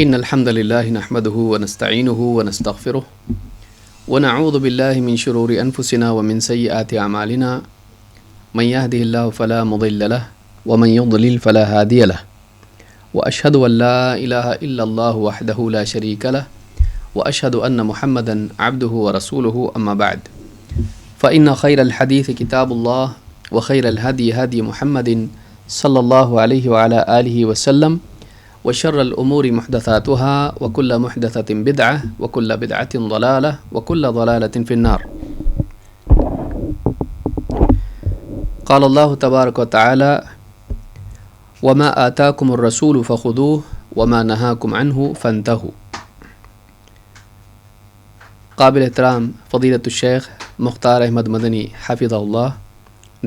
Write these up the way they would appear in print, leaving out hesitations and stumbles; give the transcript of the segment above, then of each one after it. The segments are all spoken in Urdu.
ان الحمد لله نحمده ونستعينه ونستغفره ونعوذ بالله من شرور انفسنا ومن سيئات اعمالنا من يهده الله فلا مضل له ومن يضلل فلا هادي له واشهد ان لا اله الا الله وحده لا شريك له واشهد ان محمدا عبده ورسوله اما بعد فان خير الحديث كتاب الله وخير الهدي هدي محمد صلى الله عليه وعلى اله وسلم وشر الأمور محدثاتها وكل محدثة بدعة وكل بدعة ضلالة وكل ضلالة في النار. قال الله تبارك وتعالى وما آتاكم الرسول فخذوه وما نهاكم عنه فانتهوا. قابل احترام فضیلت الشیخ مختار احمد مدنی حفظہ اللہ،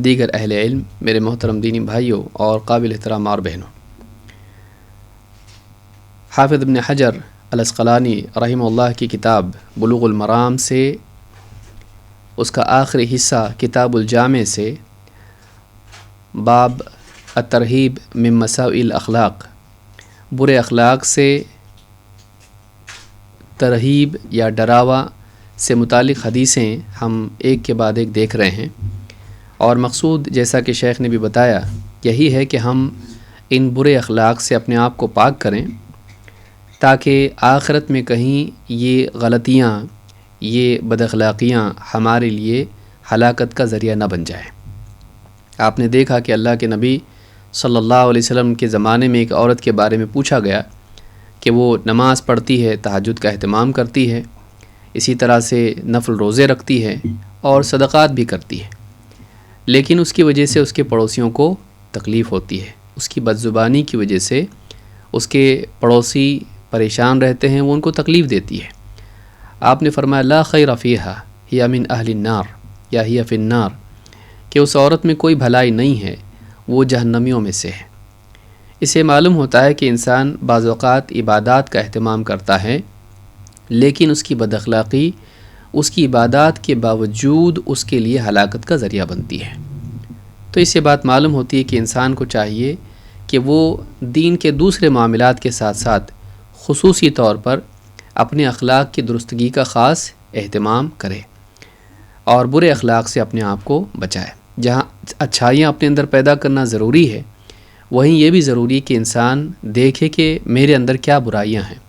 دیگر اہل علم، میرے محترم دینی بھائیوں اور قابل احترام اور بہنوں، حافظ ابن حجر العسقلانی رحمہ اللہ کی کتاب بلوغ المرام سے اس کا آخری حصہ کتاب الجامع سے باب الترہیب من مساوئ الاخلاق، برے اخلاق سے ترہیب یا ڈراوا سے متعلق حدیثیں ہم ایک کے بعد ایک دیکھ رہے ہیں، اور مقصود جیسا کہ شیخ نے بھی بتایا یہی ہے کہ ہم ان برے اخلاق سے اپنے آپ کو پاک کریں تاکہ آخرت میں کہیں یہ غلطیاں، یہ بد اخلاقیاں ہمارے لیے ہلاکت کا ذریعہ نہ بن جائیں۔ آپ نے دیکھا کہ اللہ کے نبی صلی اللہ علیہ وسلم کے زمانے میں ایک عورت کے بارے میں پوچھا گیا کہ وہ نماز پڑھتی ہے، تہجد کا اہتمام کرتی ہے، اسی طرح سے نفل روزے رکھتی ہے اور صدقات بھی کرتی ہے، لیکن اس کی وجہ سے اس کے پڑوسیوں کو تکلیف ہوتی ہے، اس کی بدزبانی کی وجہ سے اس کے پڑوسی پریشان رہتے ہیں، وہ ان کو تکلیف دیتی ہے۔ آپ نے فرمایا لا خیر فیہا ہی من اہل النار یا ہی فی النار، کہ اس عورت میں کوئی بھلائی نہیں ہے، وہ جہنمیوں میں سے ہے۔ اسے معلوم ہوتا ہے کہ انسان بعض اوقات عبادات کا اہتمام کرتا ہے، لیکن اس کی بد اخلاقی اس کی عبادات کے باوجود اس کے لیے ہلاکت کا ذریعہ بنتی ہے۔ تو اس سے بات معلوم ہوتی ہے کہ انسان کو چاہیے کہ وہ دین کے دوسرے معاملات کے ساتھ ساتھ خصوصی طور پر اپنے اخلاق کی درستگی کا خاص اہتمام کرے اور برے اخلاق سے اپنے آپ کو بچائے۔ جہاں اچھائیاں اپنے اندر پیدا کرنا ضروری ہے، وہیں یہ بھی ضروری ہے کہ انسان دیکھے کہ میرے اندر کیا برائیاں ہیں۔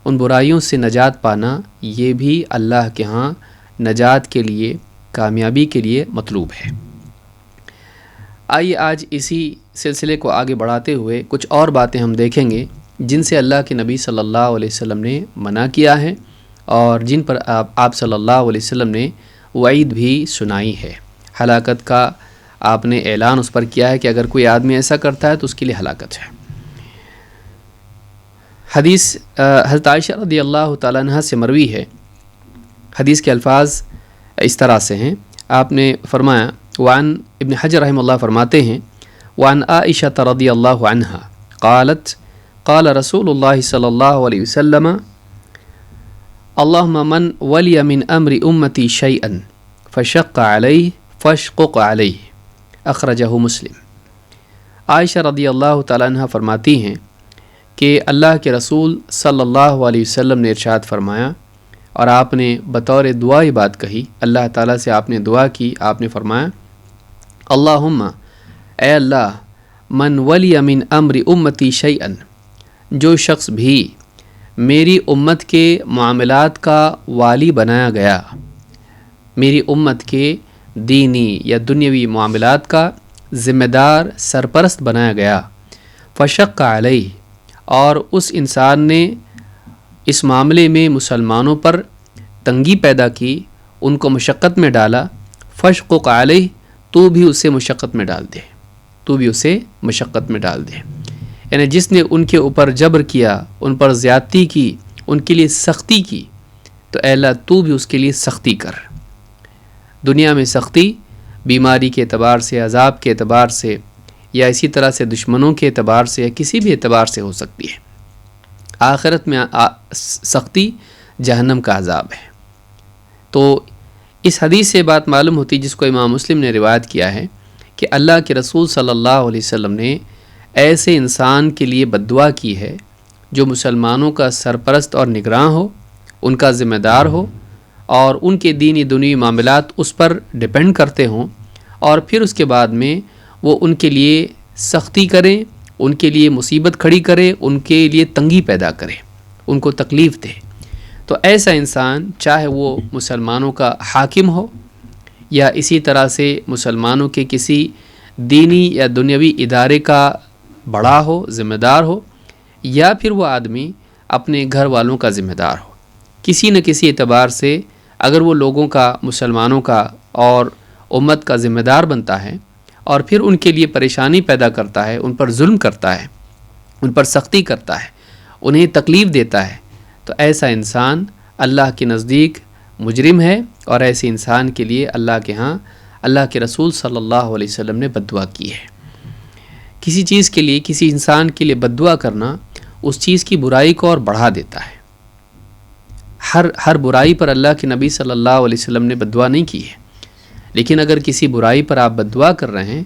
ان برائیوں سے نجات پانا یہ بھی اللہ کے ہاں نجات کے لیے، کامیابی کے لیے مطلوب ہے۔ آئیے آج اسی سلسلے کو آگے بڑھاتے ہوئے کچھ اور باتیں ہم دیکھیں گے جن سے اللہ کے نبی صلی اللہ علیہ وسلم نے منع کیا ہے اور جن پر آپ صلی اللہ علیہ وسلم نے وعید بھی سنائی ہے۔ ہلاکت کا آپ نے اعلان اس پر کیا ہے کہ اگر کوئی آدمی ایسا کرتا ہے تو اس کے لیے ہلاکت ہے۔ حدیث حضرت عائشہ رضی اللہ تعالیٰ عنہ سے مروی ہے۔ حدیث کے الفاظ اس طرح سے ہیں، آپ نے فرمایا، وعن ابن حجر رحمہ اللہ فرماتے ہیں، وعن عائشہ رضی اللہ عنہ قالت قال رسول اللہ صلی اللہ علیہ وسلم اللہم من ولی من امر امتی شیئا فشق علیہ فاشقق علیہ، اخرجہ مسلم۔ عائشہ رضی اللہ تعالیٰ عنہ فرماتی ہیں کہ اللہ کے رسول صلی اللہ علیہ وسلم نے ارشاد فرمایا اور آپ نے بطور دعا یہ بات کہی، اللہ تعالیٰ سے آپ نے دعا کی، آپ نے فرمایا اللہم، اے اللہ، من ولی من امر امتی شیئا، جو شخص بھی میری امت کے معاملات کا والی بنایا گیا، میری امت کے دینی یا دنیاوی معاملات کا ذمہ دار سرپرست بنایا گیا، فشق علیہ، اور اس انسان نے اس معاملے میں مسلمانوں پر تنگی پیدا کی، ان کو مشقت میں ڈالا، فاشقق علیہ، تو بھی اسے مشقت میں ڈال دے، تو بھی اسے مشقت میں ڈال دے۔ یعنی جس نے ان کے اوپر جبر کیا، ان پر زیادتی کی، ان کے لیے سختی کی، تو اے اللہ تو بھی اس کے لیے سختی کر۔ دنیا میں سختی بیماری کے اعتبار سے، عذاب کے اعتبار سے، یا اسی طرح سے دشمنوں کے اعتبار سے، یا کسی بھی اعتبار سے ہو سکتی ہے۔ آخرت میں سختی جہنم کا عذاب ہے۔ تو اس حدیث سے بات معلوم ہوتی جس کو امام مسلم نے روایت کیا ہے کہ اللہ کے رسول صلی اللہ علیہ وسلم نے ایسے انسان کے لیے بد دعا کی ہے جو مسلمانوں کا سرپرست اور نگراں ہو، ان کا ذمہ دار ہو، اور ان کے دینی دنیوی معاملات اس پر ڈپینڈ کرتے ہوں، اور پھر اس کے بعد میں وہ ان کے لیے سختی کریں، ان کے لیے مصیبت کھڑی کرے، ان کے لیے تنگی پیدا کرے، ان کو تکلیف دے، تو ایسا انسان چاہے وہ مسلمانوں کا حاکم ہو یا اسی طرح سے مسلمانوں کے کسی دینی یا دنیاوی ادارے کا بڑا ہو، ذمہ دار ہو، یا پھر وہ آدمی اپنے گھر والوں کا ذمہ دار ہو، کسی نہ کسی اعتبار سے اگر وہ لوگوں کا، مسلمانوں کا اور امت کا ذمہ دار بنتا ہے اور پھر ان کے لیے پریشانی پیدا کرتا ہے، ان پر ظلم کرتا ہے، ان پر سختی کرتا ہے، انہیں تکلیف دیتا ہے، تو ایسا انسان اللہ کے نزدیک مجرم ہے، اور ایسے انسان کے لیے اللہ کے ہاں اللہ کے رسول صلی اللہ علیہ وسلم نے بد دعا کی ہے۔ کسی چیز کے لیے، کسی انسان کے لیے بد دعا کرنا اس چیز کی برائی کو اور بڑھا دیتا ہے۔ ہر برائی پر اللہ کے نبی صلی اللہ علیہ وسلم نے بد دعا نہیں کی ہے، لیکن اگر کسی برائی پر آپ بد دعا کر رہے ہیں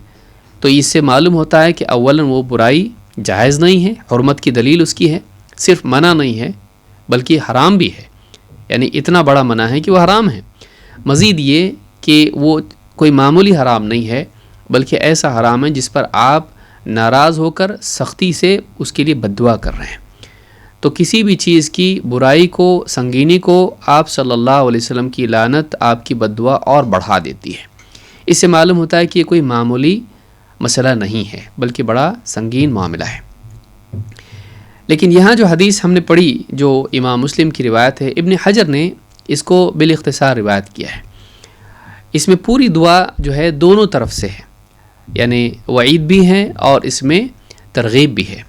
تو اس سے معلوم ہوتا ہے کہ اولاً وہ برائی جائز نہیں ہے، حرمت کی دلیل اس کی ہے، صرف منع نہیں ہے بلکہ حرام بھی ہے، یعنی اتنا بڑا منع ہے کہ وہ حرام ہے۔ مزید یہ کہ وہ کوئی معمولی حرام نہیں ہے بلکہ ایسا حرام ہے جس پر آپ ناراض ہو کر سختی سے اس کے لیے بد دعا کر رہے ہیں۔ تو کسی بھی چیز کی برائی کو، سنگینی کو آپ صلی اللہ علیہ وسلم کی لعنت آپ کی بد دعا اور بڑھا دیتی ہے۔ اس سے معلوم ہوتا ہے کہ یہ کوئی معمولی مسئلہ نہیں ہے بلکہ بڑا سنگین معاملہ ہے۔ لیکن یہاں جو حدیث ہم نے پڑھی، جو امام مسلم کی روایت ہے، ابن حجر نے اس کو بالاختصار روایت کیا ہے۔ اس میں پوری دعا جو ہے دونوں طرف سے ہے، یعنی وعید بھی ہے اور اس میں ترغیب بھی ہے۔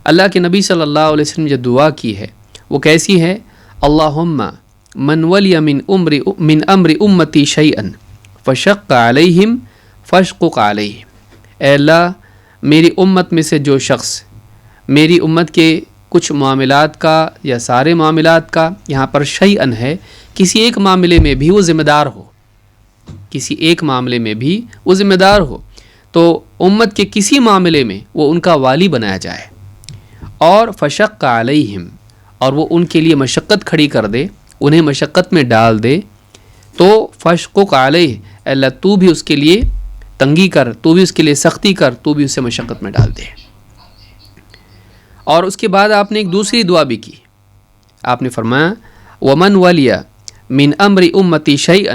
اللہ کے نبی صلی اللہ علیہ وسلم جو دعا کی ہے وہ کیسی ہے؟ اللہم من ولی من امر امتی شیئا فشق علیہم فاشقق علیہ، اے اللہ میری امت میں سے جو شخص میری امت کے کچھ معاملات کا یا سارے معاملات کا، یہاں پر شیئا ہے، کسی ایک معاملے میں بھی وہ ذمہ دار ہو، کسی ایک معاملے میں بھی وہ ذمہ دار ہو، تو امت کے کسی معاملے میں وہ ان کا والی بنایا جائے، اور فشق علیہم، اور وہ ان کے لیے مشقت کھڑی کر دے، انہیں مشقت میں ڈال دے، تو فشقق علیہ، اللہ تو بھی اس کے لیے تنگی کر، تو بھی اس کے لیے سختی کر، تو بھی اسے مشقت میں ڈال دے۔ اور اس کے بعد آپ نے ایک دوسری دعا بھی کی، آپ نے فرمایا ومن ولی من امر امتی شیئا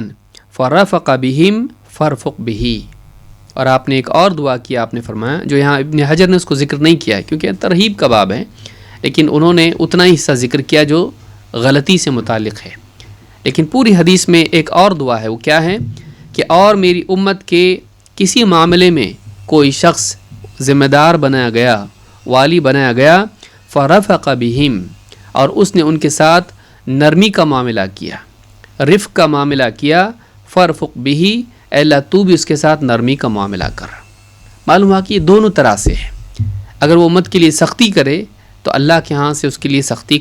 فرفق بہم فرفق بہ، اور آپ نے ایک اور دعا کی، آپ نے فرمایا، جو یہاں ابن حجر نے اس کو ذکر نہیں کیا ہے کیونکہ ترہیب کا باب ہے، لیکن انہوں نے اتنا ہی حصہ ذکر کیا جو غلطی سے متعلق ہے، لیکن پوری حدیث میں ایک اور دعا ہے، وہ کیا ہے کہ اور میری امت کے کسی معاملے میں کوئی شخص ذمہ دار بنایا گیا، والی بنایا گیا، فرفق بہم، اور اس نے ان کے ساتھ نرمی کا معاملہ کیا، رفق کا معاملہ کیا، فرفق بہ، اے اللہ تو بھی اس کے ساتھ نرمی کا معاملہ کر۔ معلوم ہوا کہ یہ دونوں طرح سے ہے، اگر وہ امت کے لیے سختی کرے تو اللہ کے ہاں سے اس کے لیے سختی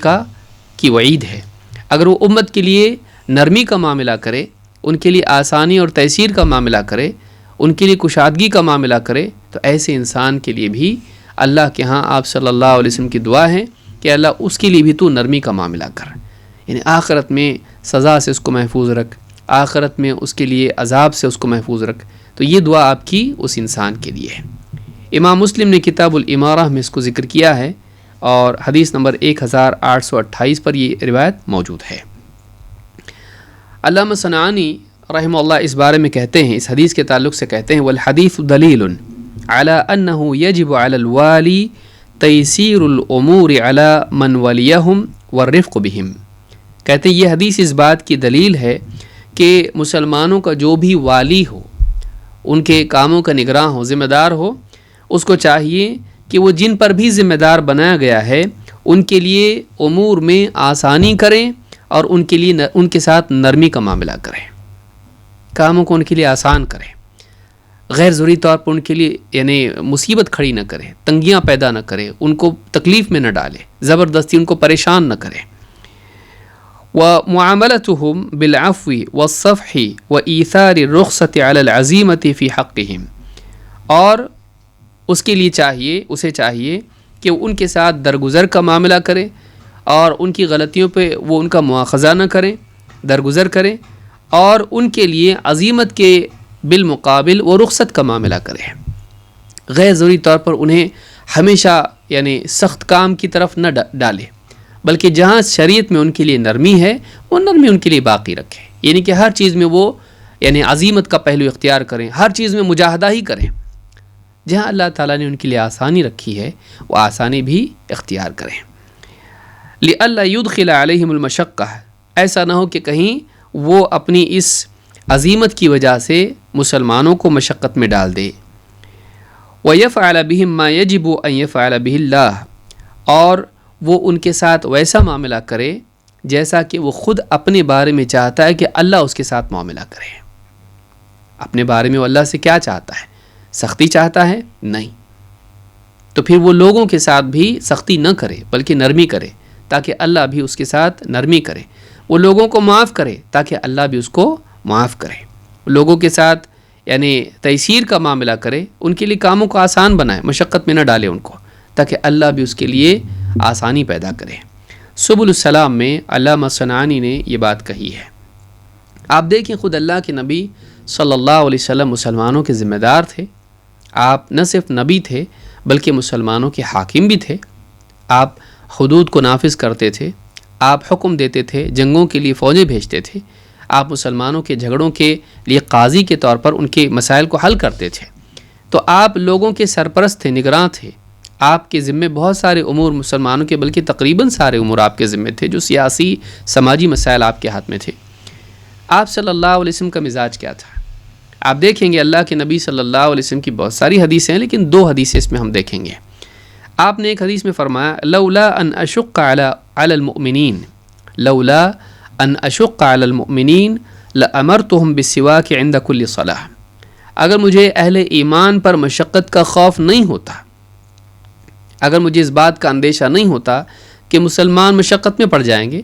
کی وعید ہے، اگر وہ امت کے لیے نرمی کا معاملہ کرے، ان کے لیے آسانی اور تیسیر کا معاملہ کرے، ان کے لیے کشادگی کا معاملہ کرے، تو ایسے انسان کے لیے بھی اللہ کے ہاں آپ صلی اللہ علیہ وسلم کی دعا ہے کہ اللہ اس کے لیے بھی تو نرمی کا معاملہ کر، یعنی آخرت میں سزا سے اس کو محفوظ رکھ، آخرت میں اس کے لیے عذاب سے اس کو محفوظ رکھ، تو یہ دعا آپ کی اس انسان کے لیے ہے۔ امام مسلم نے کتاب الامارہ میں اس کو ذکر کیا ہے، اور حدیث نمبر 1828 پر یہ روایت موجود ہے۔ علامہ صنعانی رحمہ اللہ اس بارے میں کہتے ہیں، اس حدیث کے تعلق سے کہتے ہیں والحدیث دلیل علی انہ یجب علی الوالی تیسیر الامور علی من ولیہم والرفق بہم، کہتے ہیں یہ حدیث اس بات کی دلیل ہے کہ مسلمانوں کا جو بھی والی ہو، ان کے کاموں کا نگراں ہو، ذمہ دار ہو، اس کو چاہیے کہ وہ جن پر بھی ذمہ دار بنایا گیا ہے ان کے لیے امور میں آسانی کریں اور ان کے لیے ان کے ساتھ نرمی کا معاملہ کریں، کاموں کو ان کے لیے آسان کریں، غیر ضروری طور پر ان کے لیے یعنی مصیبت کھڑی نہ کرے، تنگیاں پیدا نہ کرے، ان کو تکلیف میں نہ ڈالے، زبردستی ان کو پریشان نہ کرے۔ وَمُعَامَلَتُهُمْ بِالْعَفْوِ وَالصَّفْحِ وَإِيثَارِ الرُّخْصَةِ عَلَى الْعَزِيمَةِ فِي حَقِّهِمْ، اور اس کے لیے چاہیے، اسے چاہیے کہ ان کے ساتھ درگزر کا معاملہ کریں اور ان کی غلطیوں پہ وہ ان کا مواخذہ نہ کریں، درگزر کریں، اور ان کے لیے عزیمت کے بالمقابل وہ رخصت کا معاملہ کریں، غیر ضروری طور پر انہیں ہمیشہ یعنی سخت کام کی طرف نہ ڈالے، بلکہ جہاں شریعت میں ان کے لیے نرمی ہے وہ نرمی ان کے لیے باقی رکھے، یعنی کہ ہر چیز میں وہ یعنی عزیمت کا پہلو اختیار کریں، ہر چیز میں مجاہدہ ہی کریں، جہاں اللہ تعالیٰ نے ان کے لیے آسانی رکھی ہے وہ آسانی بھی اختیار کریں۔ لئلا يدخل علیہم المشقہ، ایسا نہ ہو کہ کہیں وہ اپنی اس عزیمت کی وجہ سے مسلمانوں کو مشقت میں ڈال دے۔ وَيَفْعَلَ بِهِمْ مَا يَجِبُ أَن يَفْعَلَ بِهِ اللَّهُ، اور وہ ان کے ساتھ ویسا معاملہ کرے جیسا کہ وہ خود اپنے بارے میں چاہتا ہے کہ اللہ اس کے ساتھ معاملہ کرے۔ اپنے بارے میں وہ اللہ سے کیا چاہتا ہے؟ سختی چاہتا ہے؟ نہیں، تو پھر وہ لوگوں کے ساتھ بھی سختی نہ کرے بلکہ نرمی کرے تاکہ اللہ بھی اس کے ساتھ نرمی کرے، وہ لوگوں کو معاف کرے تاکہ اللہ بھی اس کو معاف کرے، لوگوں کے ساتھ یعنی تیسیر کا معاملہ کرے، ان کے لیے کاموں کو آسان بنائے، مشقت میں نہ ڈالے ان کو، تاکہ اللہ بھی اس کے لیے آسانی پیدا کرے۔ سبل السلام میں علامہ صنعانی نے یہ بات کہی ہے۔ آپ دیکھیں خود اللہ کے نبی صلی اللہ علیہ وسلم مسلمانوں کے ذمہ دار تھے، آپ نہ صرف نبی تھے بلکہ مسلمانوں کے حاکم بھی تھے، آپ حدود کو نافذ کرتے تھے، آپ حکم دیتے تھے، جنگوں کے لیے فوجیں بھیجتے تھے، آپ مسلمانوں کے جھگڑوں کے لیے قاضی کے طور پر ان کے مسائل کو حل کرتے تھے، تو آپ لوگوں کے سرپرست تھے، نگراں تھے، آپ کے ذمے بہت سارے امور مسلمانوں کے بلکہ تقریباً سارے امور آپ کے ذمے تھے، جو سیاسی سماجی مسائل آپ کے ہاتھ میں تھے۔ آپ صلی اللہ علیہ وسلم کا مزاج کیا تھا؟ آپ دیکھیں گے اللہ کے نبی صلی اللہ علیہ وسلم کی بہت ساری حدیثیں ہیں، لیکن دو حدیثیں اس میں ہم دیکھیں گے۔ آپ نے ایک حدیث میں فرمایا لولا ان اشق علی المؤمنین، لولا ان اشق علی المؤمنین لامرتهم بالسواک عند کل صلاۃ، اگر مجھے اہل ایمان پر مشقت کا خوف نہیں ہوتا، اگر مجھے اس بات کا اندیشہ نہیں ہوتا کہ مسلمان مشقت میں پڑ جائیں گے،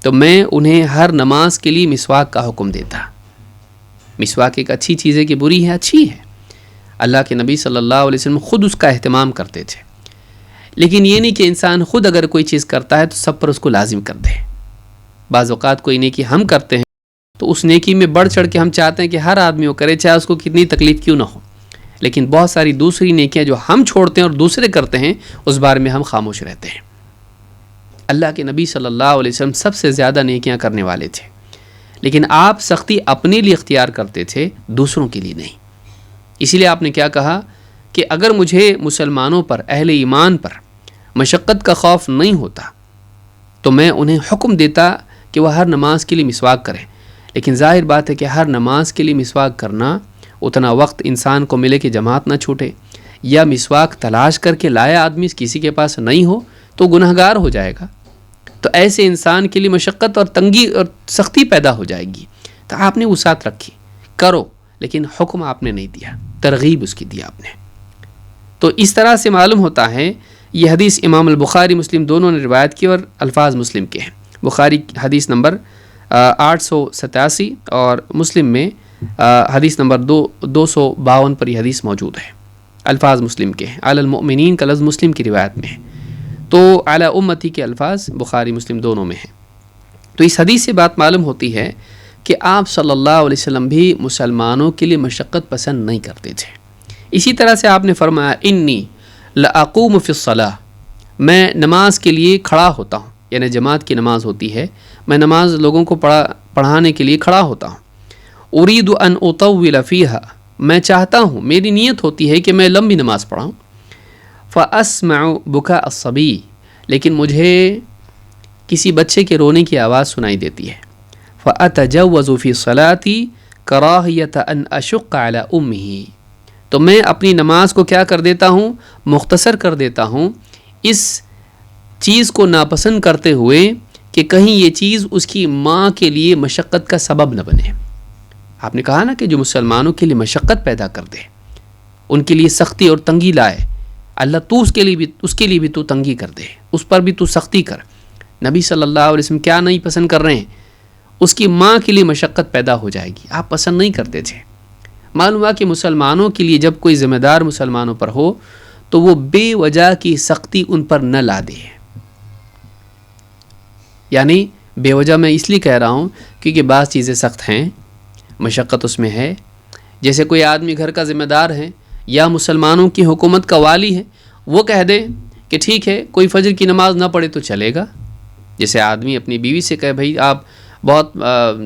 تو میں انہیں ہر نماز کے لیے مسواک کا حکم دیتا۔ مسواک ایک اچھی چیز ہے کہ بری ہے؟ اچھی ہے، اللہ کے نبی صلی اللہ علیہ وسلم خود اس کا اہتمام کرتے تھے، لیکن یہ نہیں کہ انسان خود اگر کوئی چیز کرتا ہے تو سب پر اس کو لازم کر دے۔ بعض اوقات کوئی نیکی ہم کرتے ہیں تو اس نیکی میں بڑھ چڑھ کے ہم چاہتے ہیں کہ ہر آدمی وہ کرے، چاہے اس کو کتنی تکلیف کیوں نہ ہو، لیکن بہت ساری دوسری نیکیاں جو ہم چھوڑتے ہیں اور دوسرے کرتے ہیں اس بارے میں ہم خاموش رہتے ہیں۔ اللہ کے نبی صلی اللہ علیہ وسلم سب سے زیادہ نیکیاں کرنے والے تھے، لیکن آپ سختی اپنے لیے اختیار کرتے تھے، دوسروں کے لیے نہیں۔ اسی لیے آپ نے کیا کہا کہ اگر مجھے مسلمانوں پر، اہل ایمان پر مشقت کا خوف نہیں ہوتا تو میں انہیں حکم دیتا کہ وہ ہر نماز کے لیے مسواک کریں، لیکن ظاہر بات ہے کہ ہر نماز کے لیے مسواک کرنا اتنا وقت انسان کو ملے کہ جماعت نہ چھوٹے، یا مسواک تلاش کر کے لایا آدمی کسی کے پاس نہیں ہو تو گنہگار ہو جائے گا، تو ایسے انسان کے لیے مشقت اور تنگی اور سختی پیدا ہو جائے گی۔ تو آپ نے وسعت رکھی، کرو، لیکن حکم آپ نے نہیں دیا، ترغیب اس کی دی آپ نے۔ تو اس طرح سے معلوم ہوتا ہے، یہ حدیث امام البخاری مسلم دونوں نے روایت کی اور الفاظ مسلم کے ہیں۔ بخاری حدیث نمبر 887 اور مسلم میں حدیث نمبر 252 پر یہ حدیث موجود ہے، الفاظ مسلم کے ہیں۔ علی المؤمنین کا لفظ مسلم کی روایت میں ہے، تو علی امتی کے الفاظ بخاری مسلم دونوں میں ہیں۔ تو اس حدیث سے بات معلوم ہوتی ہے کہ آپ صلی اللہ علیہ وسلم بھی مسلمانوں کے لیے مشقت پسند نہیں کرتے تھے۔ اسی طرح سے آپ نے فرمایا انی لاقوم فی الصلاۃ، میں نماز کے لیے کھڑا ہوتا ہوں، یعنی جماعت کی نماز ہوتی ہے، میں نماز لوگوں کو پڑھانے کے لیے کھڑا ہوتا ہوں۔ ارید ان اطول فیہا، میں چاہتا ہوں، میری نیت ہوتی ہے کہ میں لمبی نماز پڑھاؤں۔ فاسمع بکاء الصبی، لیکن مجھے کسی بچے کے رونے کی آواز سنائی دیتی ہے۔ فاتجوز فی صلاتی کراہیۃ ان اشق علی امہ، تو میں اپنی نماز کو کیا کر دیتا ہوں؟ مختصر کر دیتا ہوں، اس چیز کو ناپسند کرتے ہوئے کہ کہیں یہ چیز اس کی ماں کے لیے مشقت کا سبب نہ بنے۔ آپ نے کہا نا کہ جو مسلمانوں کے لیے مشقت پیدا کر دے، ان کے لیے سختی اور تنگی لائے، اللہ تو اس کے لیے بھی تو تنگی کر دے، اس پر بھی تو سختی کر۔ نبی صلی اللہ علیہ وسلم کیا نہیں پسند کر رہے ہیں؟ اس کی ماں کے لیے مشقت پیدا ہو جائے گی، آپ پسند نہیں کرتے تھے۔ معلوم ہوا کہ مسلمانوں کے لیے جب کوئی ذمہ دار مسلمانوں پر ہو تو وہ بے وجہ کی سختی ان پر نہ لا دے. یعنی بے وجہ میں اس لیے کہہ رہا ہوں کیونکہ بعض چیزیں سخت ہیں، مشقت اس میں ہے. جیسے کوئی آدمی گھر کا ذمہ دار ہے یا مسلمانوں کی حکومت کا والی ہے، وہ کہہ دے کہ ٹھیک ہے کوئی فجر کی نماز نہ پڑھے تو چلے گا. جیسے آدمی اپنی بیوی سے کہے بھائی آپ بہت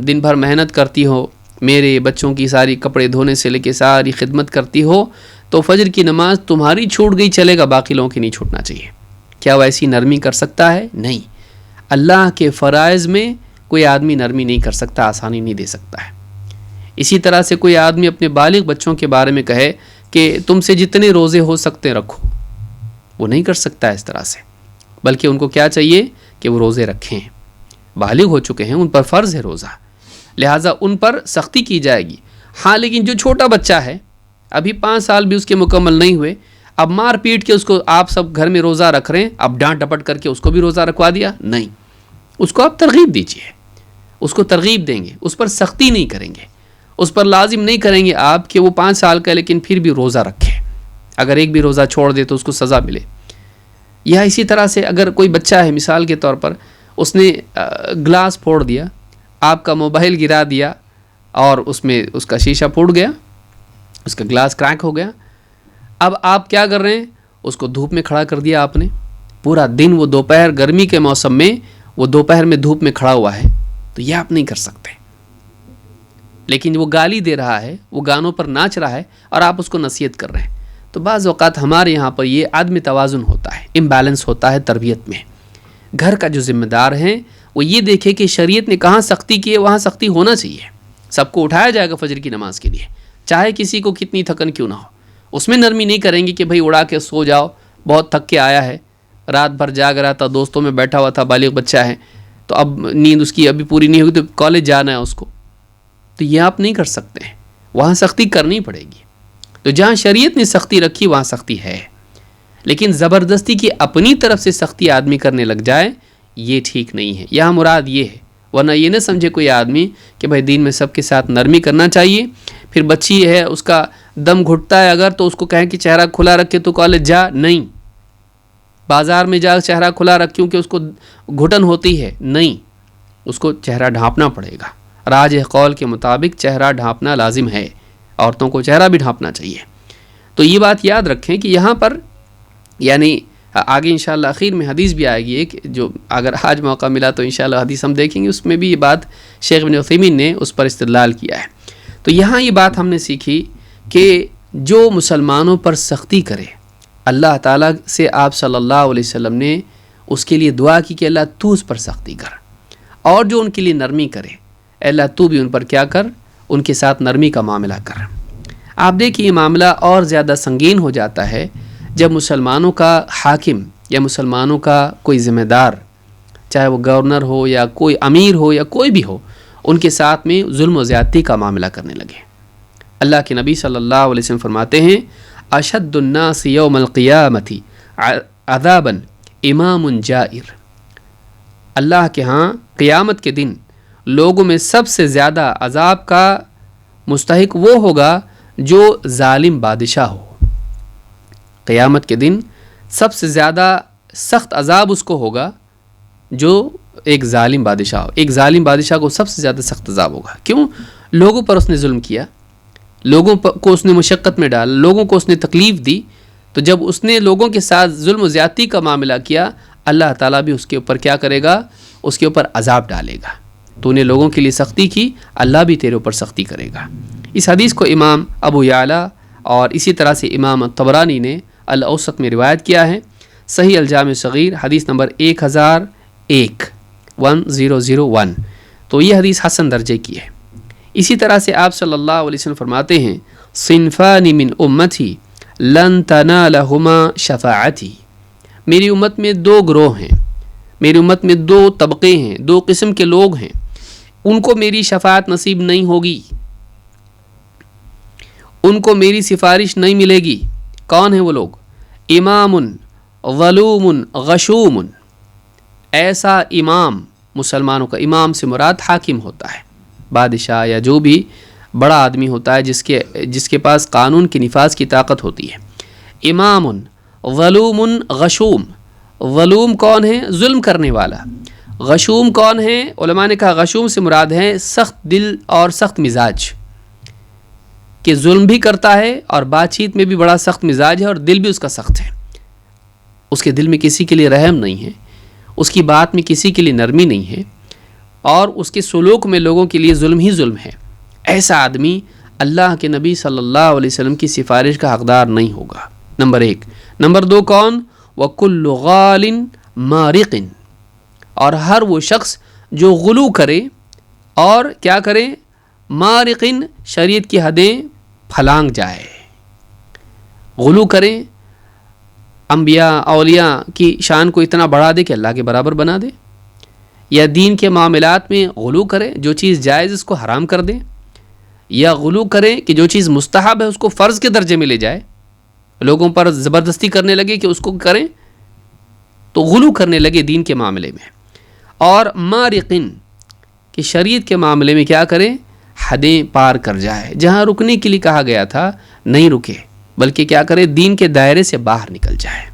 دن بھر محنت کرتی ہو، میرے بچوں کی ساری کپڑے دھونے سے لے کے ساری خدمت کرتی ہو، تو فجر کی نماز تمہاری چھوٹ گئی چلے گا، باقی لوگوں کی نہیں چھوٹنا چاہیے. کیا وہ ایسی نرمی کر سکتا ہے؟ نہیں. اللہ کے فرائض میں کوئی آدمی نرمی نہیں کر سکتا، آسانی نہیں دے سکتا ہے. اسی طرح سے کوئی آدمی اپنے بالغ بچوں کے بارے میں کہے کہ تم سے جتنے روزے ہو سکتے رکھو، وہ نہیں کر سکتا اس طرح سے. بلکہ ان کو کیا چاہیے کہ وہ روزے رکھیں. بالغ ہو چکے ہیں، ان پر فرض ہے روزہ، لہٰذا ان پر سختی کی جائے گی. ہاں لیکن جو چھوٹا بچہ ہے، ابھی 5 سال بھی اس کے مکمل نہیں ہوئے، اب مار پیٹ کے اس کو آپ سب گھر میں روزہ رکھ رہے ہیں، اب ڈانٹ ڈپٹ کر کے اس کو بھی روزہ رکھوا دیا؟ نہیں. اس کو آپ ترغیب دیجیے، اس کو ترغیب دیں گے، اس پر سختی نہیں کریں گے، اس پر لازم نہیں کریں گے آپ کہ وہ 5 سال کا لیکن پھر بھی روزہ رکھے. اگر ایک بھی روزہ چھوڑ دے تو اس کو سزا ملے. یا اسی طرح سے اگر کوئی بچہ ہے مثال کے طور پر، اس نے گلاس پھوڑ دیا، آپ کا موبائل گرا دیا اور اس میں اس کا شیشہ پھوٹ گیا، اس کا گلاس کریک ہو گیا. اب آپ کیا کر رہے ہیں؟ اس کو دھوپ میں کھڑا کر دیا آپ نے. پورا دن وہ دوپہر گرمی کے موسم میں وہ دوپہر میں دھوپ میں کھڑا ہوا ہے، تو یہ آپ نہیں کر سکتے. لیکن وہ گالی دے رہا ہے، وہ گانوں پر ناچ رہا ہے اور آپ اس کو نصیحت کر رہے ہیں. تو بعض اوقات ہمارے یہاں پر یہ عدم توازن ہوتا ہے، امبیلنس ہوتا ہے تربیت میں. گھر کا جو ذمہ دار ہے وہ یہ دیکھے کہ شریعت نے کہاں سختی کی ہے، وہاں سختی ہونا چاہیے. سب کو اٹھایا جائے گا فجر کی نماز کے لیے، چاہے کسی کو کتنی تھکن کیوں نہ ہو. اس میں نرمی نہیں کریں گے کہ بھائی اڑا کے سو جاؤ، بہت تھک کے آیا ہے، رات بھر جاگ رہا تھا، دوستوں میں بیٹھا ہوا تھا، بالغ بچہ ہے، تو اب نیند اس کی ابھی پوری نہیں ہوگی تو کالج جانا ہے اس کو. تو یہ آپ نہیں کر سکتے ہیں، وہاں سختی کرنی پڑے گی. تو جہاں شریعت نے سختی رکھی وہاں سختی ہے، لیکن زبردستی کی اپنی طرف سے سختی آدمی کرنے لگ جائے یہ ٹھیک نہیں ہے. یہاں مراد یہ ہے، ورنہ یہ نہ سمجھے کوئی آدمی کہ بھائی دین میں سب کے ساتھ نرمی کرنا چاہیے. پھر بچی ہے، اس کا دم گھٹتا ہے اگر، تو اس کو کہیں کہ چہرہ کھلا رکھ کے تو کالج جا. نہیں. بازار میں جا چہرہ کھلا رکھ کیونکہ اس کو گھٹن ہوتی ہے، نہیں، اس کو چہرہ ڈھانپنا پڑے گا. راجح قول کے مطابق چہرہ ڈھانپنا لازم ہے، عورتوں کو چہرہ بھی ڈھانپنا چاہیے. تو یہ بات یاد رکھیں کہ یہاں پر یعنی آگے انشاءاللہ اخیر میں حدیث بھی آئے گی ایک، جو اگر آج موقع ملا تو انشاءاللہ حدیث ہم دیکھیں گے، اس میں بھی یہ بات شیخ ابن عثیمین نے اس پر استدلال کیا ہے. تو یہاں یہ بات ہم نے سیکھی کہ جو مسلمانوں پر سختی کرے، اللہ تعالیٰ سے آپ صلی اللہ علیہ وسلم نے اس کے لیے دعا کی کہ اللہ تو اس پر سختی کر، اور جو ان کے لیے نرمی کرے اللہ تو بھی ان پر کیا کر، ان کے ساتھ نرمی کا معاملہ کر. آپ دیکھیں یہ معاملہ اور زیادہ سنگین ہو جاتا ہے جب مسلمانوں کا حاکم یا مسلمانوں کا کوئی ذمہ دار، چاہے وہ گورنر ہو یا کوئی امیر ہو یا کوئی بھی ہو، ان کے ساتھ میں ظلم و زیادتی کا معاملہ کرنے لگے. اللہ کے نبی صلی اللہ علیہ وسلم فرماتے ہیں اشد الناس یوم القیامت عذابا امام جائر. اللہ کے ہاں قیامت کے دن لوگوں میں سب سے زیادہ عذاب کا مستحق وہ ہوگا جو ظالم بادشاہ ہو. قیامت کے دن سب سے زیادہ سخت عذاب اس کو ہوگا جو ایک ظالم بادشاہ ہو. ایک ظالم بادشاہ کو سب سے زیادہ سخت عذاب ہوگا. کیوں؟ لوگوں پر اس نے ظلم کیا، لوگوں کو اس نے مشقت میں ڈالا، لوگوں کو اس نے تکلیف دی. تو جب اس نے لوگوں کے ساتھ ظلم و زیادتی کا معاملہ کیا، اللہ تعالیٰ بھی اس کے اوپر کیا کرے گا؟ اس کے اوپر عذاب ڈالے گا. تو نے لوگوں کے لیے سختی کی، اللہ بھی تیرے اوپر سختی کرے گا. اس حدیث کو امام ابو یعلا اور اسی طرح سے امام طبرانی نے الاوسط میں روایت کیا ہے. صحیح الجامع صغیر حدیث نمبر 1001. تو یہ حدیث حسن درجے کی ہے. اسی طرح سے آپ صلی اللہ علیہ وسلم فرماتے ہیں صنفان من امتی لن تنالہما شفاعتی. میری امت میں 2 گروہ ہیں، میری امت میں 2 طبقے ہیں، 2 قسم کے لوگ ہیں، ان کو میری شفاعت نصیب نہیں ہوگی، ان کو میری سفارش نہیں ملے گی. کون ہیں وہ لوگ؟ امام ظلوم غشوم. ایسا امام، مسلمانوں کا امام سے مراد حاکم ہوتا ہے، بادشاہ یا جو بھی بڑا آدمی ہوتا ہے جس کے پاس قانون کے نفاذ کی طاقت ہوتی ہے. امام ظلوم غشوم. ظلوم کون ہے؟ ظلم کرنے والا. غشوم کون ہے؟ علماء نے کہا غشوم سے مراد ہے سخت دل اور سخت مزاج، کہ ظلم بھی کرتا ہے اور بات چیت میں بھی بڑا سخت مزاج ہے اور دل بھی اس کا سخت ہے. اس کے دل میں کسی کے لیے رحم نہیں ہے، اس کی بات میں کسی کے لیے نرمی نہیں ہے، اور اس کے سلوک میں لوگوں کے لیے ظلم ہی ظلم ہے. ایسا آدمی اللہ کے نبی صلی اللہ علیہ وسلم کی سفارش کا حقدار نہیں ہوگا. نمبر 1. نمبر 2 کون؟ وَكُلُّ غَالٍ مَارِقٍ. اور ہر وہ شخص جو غلو کرے اور کیا کرے؟ مارقن، شریعت کی حدیں پھلانگ جائے. غلو کرے، انبیاء اولیاء کی شان کو اتنا بڑھا دے کہ اللہ کے برابر بنا دے، یا دین کے معاملات میں غلو کرے، جو چیز جائز اس کو حرام کر دے، یا غلو کرے کہ جو چیز مستحب ہے اس کو فرض کے درجے میں لے جائے، لوگوں پر زبردستی کرنے لگے کہ اس کو کریں، تو غلو کرنے لگے دین کے معاملے میں. اور مارقن، کہ شریعت کے معاملے میں کیا کریں؟ حدیں پار کر جائے، جہاں رکنے کے لیے کہا گیا تھا نہیں رکے، بلکہ کیا کرے؟ دین کے دائرے سے باہر نکل جائے.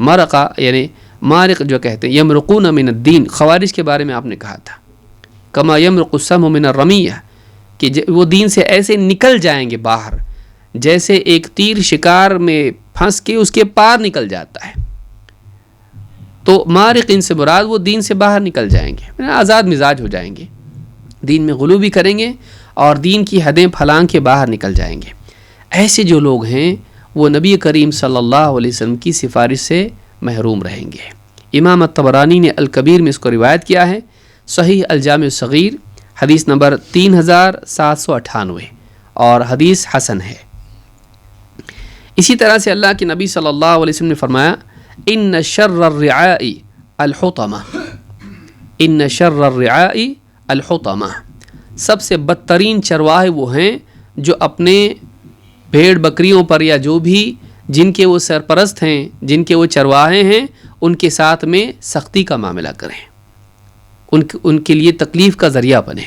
مرقہ یعنی مارق جو کہتے ہیں، یمرقون من الدین. خوارج کے بارے میں آپ نے کہا تھا کما یمرق السهم من الرمیہ، کہ وہ دین سے ایسے نکل جائیں گے باہر جیسے ایک تیر شکار میں پھنس کے اس کے پار نکل جاتا ہے. تو مارقین سے مراد وہ دین سے باہر نکل جائیں گے، آزاد مزاج ہو جائیں گے، دین میں غلو بھی کریں گے اور دین کی حدیں پھلانگ کے باہر نکل جائیں گے. ایسے جو لوگ ہیں وہ نبی کریم صلی اللہ علیہ وسلم کی سفارش سے محروم رہیں گے. امام الطبرانی نے الکبیر میں اس کو روایت کیا ہے، صحیح الجامع الصغیر حدیث نمبر 3798، اور حدیث حسن ہے. اسی طرح سے اللہ کے نبی صلی اللہ علیہ وسلم نے فرمایا ان شر الرعاء الحطمہ، ان شر الرعاء الحطمہ. سب سے بدترین چرواہے وہ ہیں جو اپنے بھیڑ بکریوں پر یا جو بھی جن کے وہ سرپرست ہیں، جن کے وہ چرواہے ہیں، ان کے ساتھ میں سختی کا معاملہ کریں، ان کے لیے تکلیف کا ذریعہ بنے.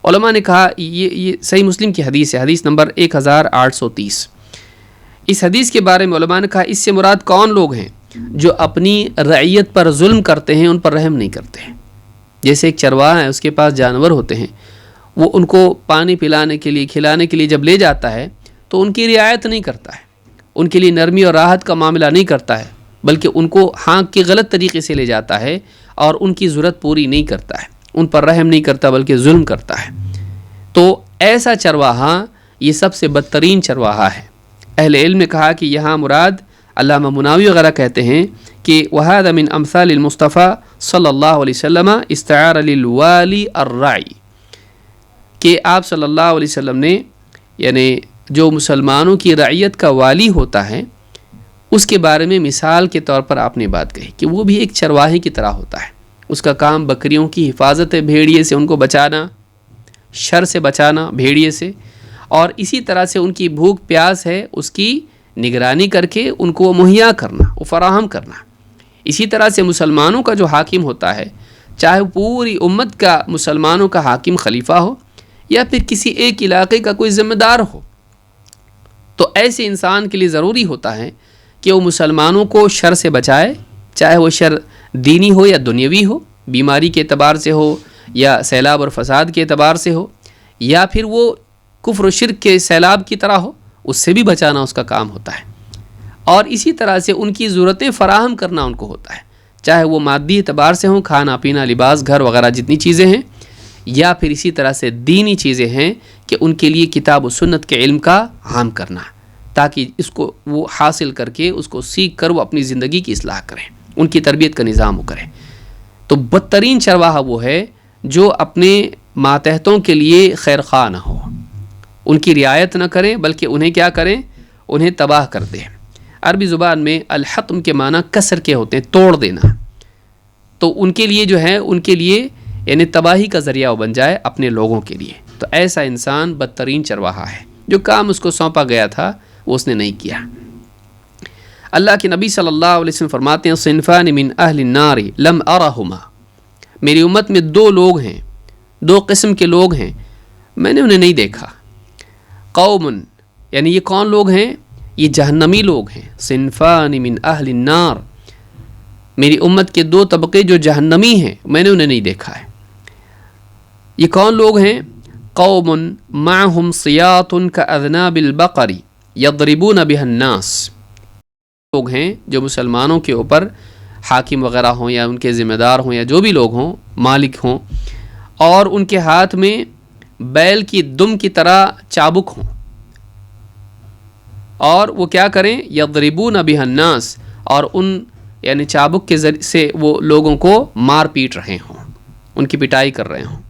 علماء نے کہا یہ صحیح مسلم کی حدیث ہے، حدیث نمبر 1830. اس حدیث کے بارے میں علماء نے کہا اس سے مراد کون لوگ ہیں؟ جو اپنی رعیت پر ظلم کرتے ہیں، ان پر رحم نہیں کرتے ہیں. جیسے ایک چرواہا ہے، اس کے پاس جانور ہوتے ہیں، وہ ان کو پانی پلانے کے لیے کھلانے کے لیے جب لے جاتا ہے تو ان کی رعایت نہیں کرتا ہے، ان کے لیے نرمی اور راحت کا معاملہ نہیں کرتا ہے، بلکہ ان کو ہانک کے غلط طریقے سے لے جاتا ہے اور ان کی ضرورت پوری نہیں کرتا ہے، ان پر رحم نہیں کرتا بلکہ ظلم کرتا ہے. تو ایسا چرواہا یہ سب سے بدترین چرواہا ہے. اہل علم نے کہا کہ یہاں مراد علامہ مناوی وغیرہ کہتے ہیں کہ وَهَذَا مِنْ أَمْثَالِ الْمُصْطَفَى صلی اللہ علیہ وسلم استعار للوالی الراعی، کہ آپ صلی اللہ علیہ وسلم نے یعنی جو مسلمانوں کی رعیت کا والی ہوتا ہے اس کے بارے میں مثال کے طور پر آپ نے بات کہی کہ وہ بھی ایک چرواہے کی طرح ہوتا ہے. اس کا کام بکریوں کی حفاظت ہے، بھیڑیے سے ان کو بچانا، شر سے بچانا بھیڑیے سے، اور اسی طرح سے ان کی بھوک پیاس ہے اس کی نگرانی کر کے ان کو مہیا کرنا، وہ فراہم کرنا. اسی طرح سے مسلمانوں کا جو حاکم ہوتا ہے، چاہے پوری امت کا مسلمانوں کا حاکم خلیفہ ہو یا پھر کسی ایک علاقے کا کوئی ذمہ دار ہو، تو ایسے انسان کے لیے ضروری ہوتا ہے کہ وہ مسلمانوں کو شر سے بچائے، چاہے وہ شر دینی ہو یا دنیاوی ہو، بیماری کے اعتبار سے ہو یا سیلاب اور فساد کے اعتبار سے ہو، یا پھر وہ کفر و شرک کے سیلاب کی طرح ہو، اس سے بھی بچانا اس کا کام ہوتا ہے. اور اسی طرح سے ان کی ضرورتیں فراہم کرنا ان کو ہوتا ہے، چاہے وہ مادی اعتبار سے ہوں، کھانا پینا لباس گھر وغیرہ جتنی چیزیں ہیں، یا پھر اسی طرح سے دینی چیزیں ہیں کہ ان کے لیے کتاب و سنت کے علم کا عام کرنا، تاکہ اس کو وہ حاصل کر کے اس کو سیکھ کر وہ اپنی زندگی کی اصلاح کریں، ان کی تربیت کا نظام وہ کریں. تو بدترین چرواہا وہ ہے جو اپنے ماتحتوں کے لیے خیر خواہ نہ ہو، ان کی رعایت نہ کریں بلکہ انہیں کیا کریں؟ انہیں تباہ کر دیں. عربی زبان میں الحطم کے معنی کسر کے ہوتے ہیں، توڑ دینا. تو ان کے لیے جو ہے ان کے لیے یعنی تباہی کا ذریعہ وہ بن جائے اپنے لوگوں کے لیے. تو ایسا انسان بدترین چرواہا ہے، جو کام اس کو سونپا گیا تھا وہ اس نے نہیں کیا. اللہ کے نبی صلی اللہ علیہ وسلم فرماتے ہیں صنفان من اہل النار لم ارہما، میری امت میں دو لوگ ہیں، دو قسم کے لوگ ہیں، میں نے انہیں نہیں دیکھا. قوم یعنی یہ کون لوگ ہیں؟ یہ جہنمی لوگ ہیں. صنفان من اہل النار، میری امت کے دو طبقے جو جہنمی ہیں میں نے انہیں نہیں دیکھا ہے. یہ کون لوگ ہیں؟ قوم معہم سیاط کاذناب البقر یضربون بها الناس. لوگ ہیں جو مسلمانوں کے اوپر حاکم وغیرہ ہوں یا ان کے ذمہ دار ہوں یا جو بھی لوگ ہوں، مالک ہوں، اور ان کے ہاتھ میں بیل کی دم کی طرح چابک ہوں، اور وہ کیا کریں؟ یضربون بها الناس، اور ان یعنی چابک کے ذریعے سے وہ لوگوں کو مار پیٹ رہے ہوں، ان کی پٹائی کر رہے ہوں،